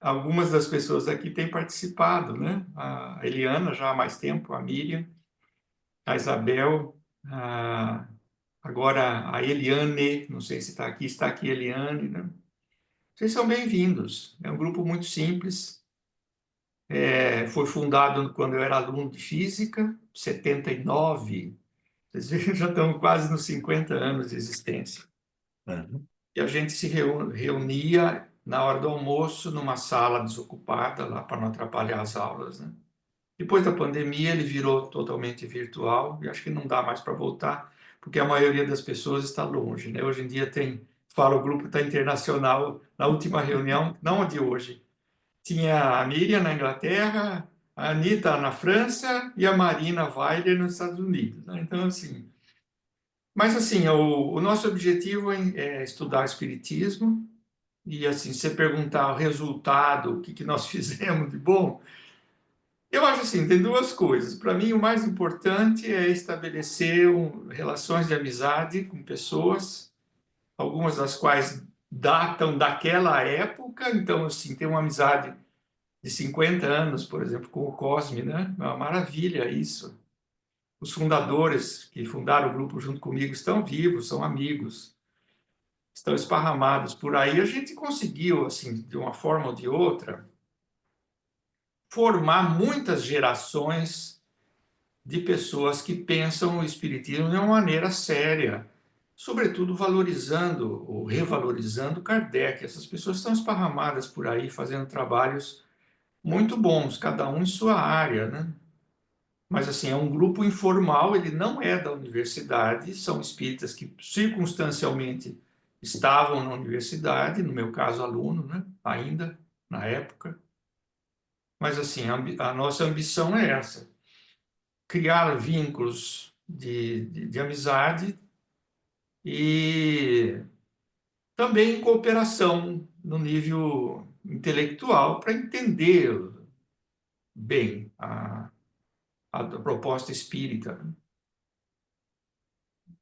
Algumas das pessoas aqui têm participado, né? A Eliana já há mais tempo, a Miriam, a Isabel, agora a Eliane, não sei se está aqui a Eliane, né? Vocês são bem-vindos. É um grupo muito simples. Foi fundado quando eu era aluno de física, 79, Vocês viram, já estão quase nos 50 anos de existência. Uhum. E a gente se reunia na hora do almoço numa sala desocupada, lá para não atrapalhar as aulas, né? Depois da pandemia, ele virou totalmente virtual e acho que não dá mais para voltar, porque a maioria das pessoas está longe, né? Hoje em dia o grupo está internacional. Na última reunião, não a de hoje, tinha a Miriam na Inglaterra, a Anitta na França e a Marina Weiler nos Estados Unidos, né? Então, assim... Mas, assim, o nosso objetivo é estudar Espiritismo e, assim, se você perguntar o resultado, o que nós fizemos de bom, eu acho assim, tem duas coisas. Para mim, o mais importante é estabelecer relações de amizade com pessoas, algumas das quais datam daquela época. Então, assim, tem uma amizade de 50 anos, por exemplo, com o Cosme, né? É uma maravilha isso. Os fundadores que fundaram o grupo junto comigo estão vivos, são amigos, estão esparramados por aí. A gente conseguiu, assim, de uma forma ou de outra, formar muitas gerações de pessoas que pensam o espiritismo de uma maneira séria, sobretudo valorizando ou revalorizando Kardec. Essas pessoas estão esparramadas por aí fazendo trabalhos muito bons, cada um em sua área, né? Mas assim, é um grupo informal, ele não é da universidade, são espíritas que circunstancialmente estavam na universidade, no meu caso aluno, né? Ainda na época. Mas assim, a nossa ambição é essa: criar vínculos de amizade e também cooperação no nível intelectual para entender bem a proposta espírita.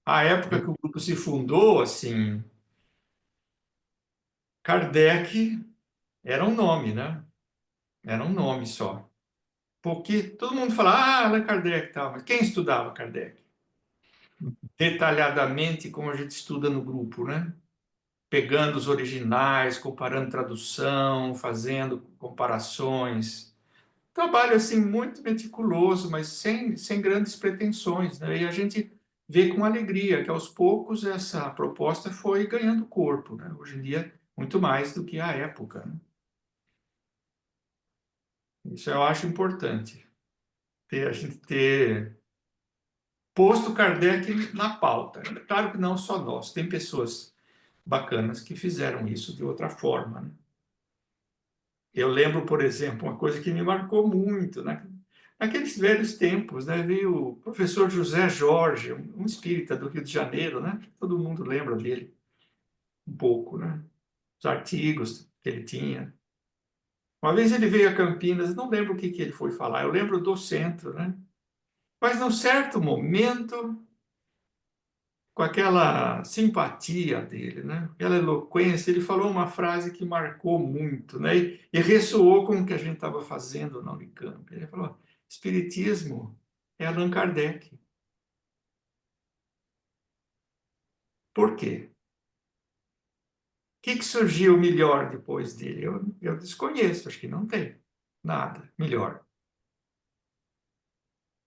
A época que o grupo se fundou, assim, Kardec era um nome, né? Era um nome só. Porque todo mundo fala, Allan Kardec e tal, mas quem estudava Kardec? Detalhadamente, como a gente estuda no grupo, né? Pegando os originais, comparando tradução, fazendo comparações. Trabalho assim muito meticuloso, mas sem grandes pretensões, né? E a gente vê com alegria que aos poucos essa proposta foi ganhando corpo, né? Hoje em dia, muito mais do que a época, né? Isso eu acho importante, a gente ter posto Kardec na pauta. Claro que não só nós, tem pessoas bacanas que fizeram isso de outra forma, né? Eu lembro, por exemplo, uma coisa que me marcou muito, né? Naqueles velhos tempos, né, veio o professor José Jorge, um espírita do Rio de Janeiro, né? Todo mundo lembra dele um pouco, né? Os artigos que ele tinha. Uma vez ele veio a Campinas, não lembro o que ele foi falar, eu lembro do centro, né? Mas num certo momento, com aquela simpatia dele, né? Aquela eloquência, ele falou uma frase que marcou muito, né? E ressoou com o que a gente estava fazendo na Unicamp. Ele falou: Espiritismo é Allan Kardec. Por quê? O que surgiu melhor depois dele? Eu desconheço, acho que não tem nada melhor.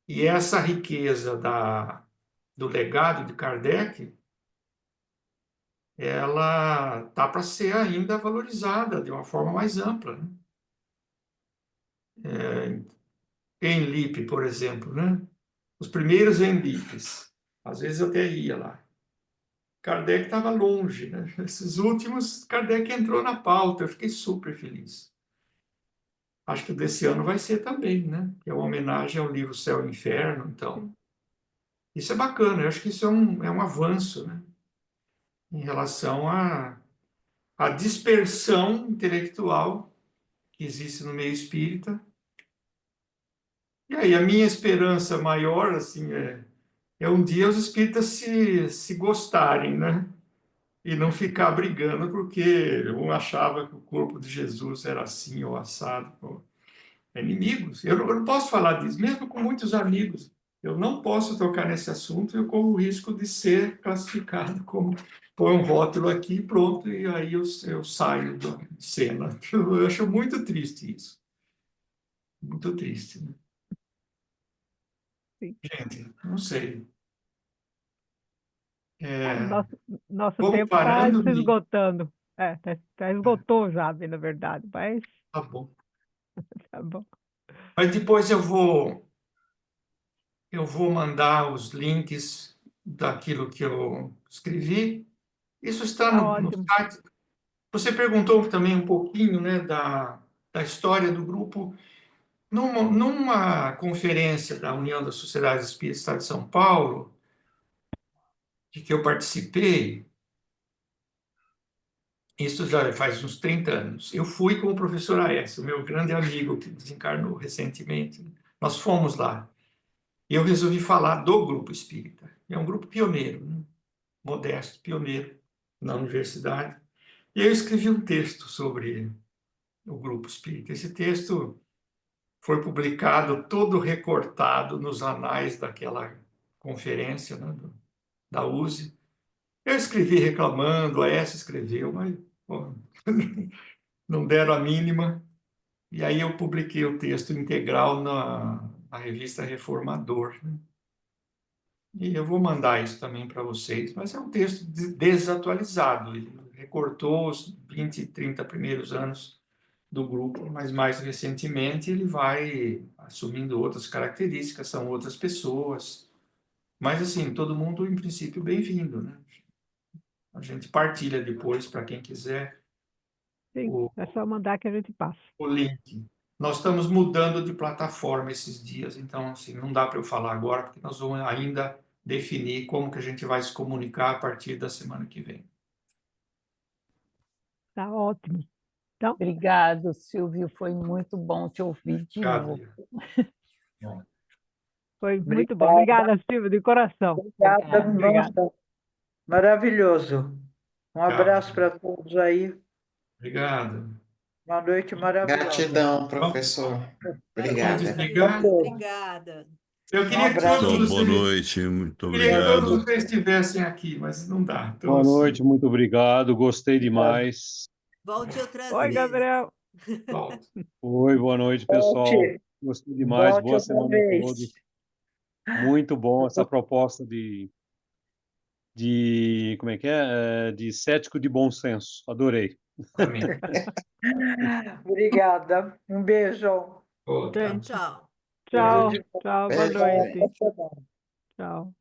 E essa riqueza do legado de Kardec, ela tá para ser ainda valorizada de uma forma mais ampla, né? Enlip, por exemplo, né? Os primeiros Enlipes, às vezes eu até ia lá. Kardec estava longe, né? Esses últimos, Kardec entrou na pauta, eu fiquei super feliz. Acho que o desse ano vai ser também, né? Que é uma homenagem ao livro Céu e Inferno, então. Isso é bacana, eu acho que isso é um avanço, né? Em relação à dispersão intelectual que existe no meio espírita. E aí, a minha esperança maior, assim, é um dia os espíritas se gostarem, né? E não ficar brigando porque um achava que o corpo de Jesus era assim ou assado. Pô. Inimigos. Eu não posso falar disso, mesmo com muitos amigos. Eu não posso tocar nesse assunto, eu corro o risco de ser classificado como põe um rótulo aqui e pronto, e aí eu saio da cena. Eu acho muito triste isso. Muito triste, né? Sim. Gente, não sei. Nosso vamos tempo está parando, se Mi? esgotando. Esgotou já, bem na verdade, mas Tá bom. tá bom. Mas depois eu vou mandar os links daquilo que eu escrevi. Isso está Tá no ótimo. site. Você perguntou também um pouquinho, né, da história do grupo. Numa conferência da União das Sociedades Espíritas do Estado de São Paulo, de que eu participei, isso já faz uns 30 anos, eu fui com o professor Aécio, meu grande amigo que desencarnou recentemente. Nós fomos lá. E eu resolvi falar do Grupo Espírita. É um grupo pioneiro, né? Modesto, pioneiro, na universidade. E aí eu escrevi um texto sobre o Grupo Espírita. Esse texto foi publicado todo recortado nos anais daquela conferência, né, da USE. Eu escrevi reclamando, a essa escreveu, mas pô, não deram a mínima. E aí eu publiquei o texto integral na revista Reformador, né? E eu vou mandar isso também para vocês, mas é um texto desatualizado. Ele recortou os 20, 30 primeiros anos do grupo, mas mais recentemente ele vai assumindo outras características, são outras pessoas. Mas, assim, todo mundo, em princípio, bem-vindo, né? A gente partilha depois, para quem quiser, Sim, o, é só mandar que a gente passa. o link. Nós estamos mudando de plataforma esses dias, então, assim, não dá para eu falar agora, porque nós vamos ainda definir como que a gente vai se comunicar a partir da semana que vem. Tá ótimo. Então, Obrigado, Silvio. Foi muito bom te ouvir de Obrigado, novo. Lia. Bom, foi muito bom. Obrigada, Silvia, de coração. Obrigada, Obrigada. nossa, maravilhoso. Um abraço para todos aí. obrigado. Uma noite maravilhosa. Gratidão, professor. Vamos Obrigada. desligar? Obrigada. Eu Um queria que abraço. todos Boa vocês, noite, muito queria que todos obrigado. vocês estivessem aqui, mas não dá. Então, Boa assim, noite, muito obrigado. Gostei demais. Volte outras Oi, vezes. Gabriel. volta. Oi, boa noite, pessoal. Volte, Gostei demais. volte Boa outra semana a vez. todos. Muito bom essa proposta como é que é? De cético de bom senso. Adorei. Amém. Obrigada. Um beijo. Volta. Tchau. Tchau, Beijo de tchau, boa Beijo, noite. gente. Tchau.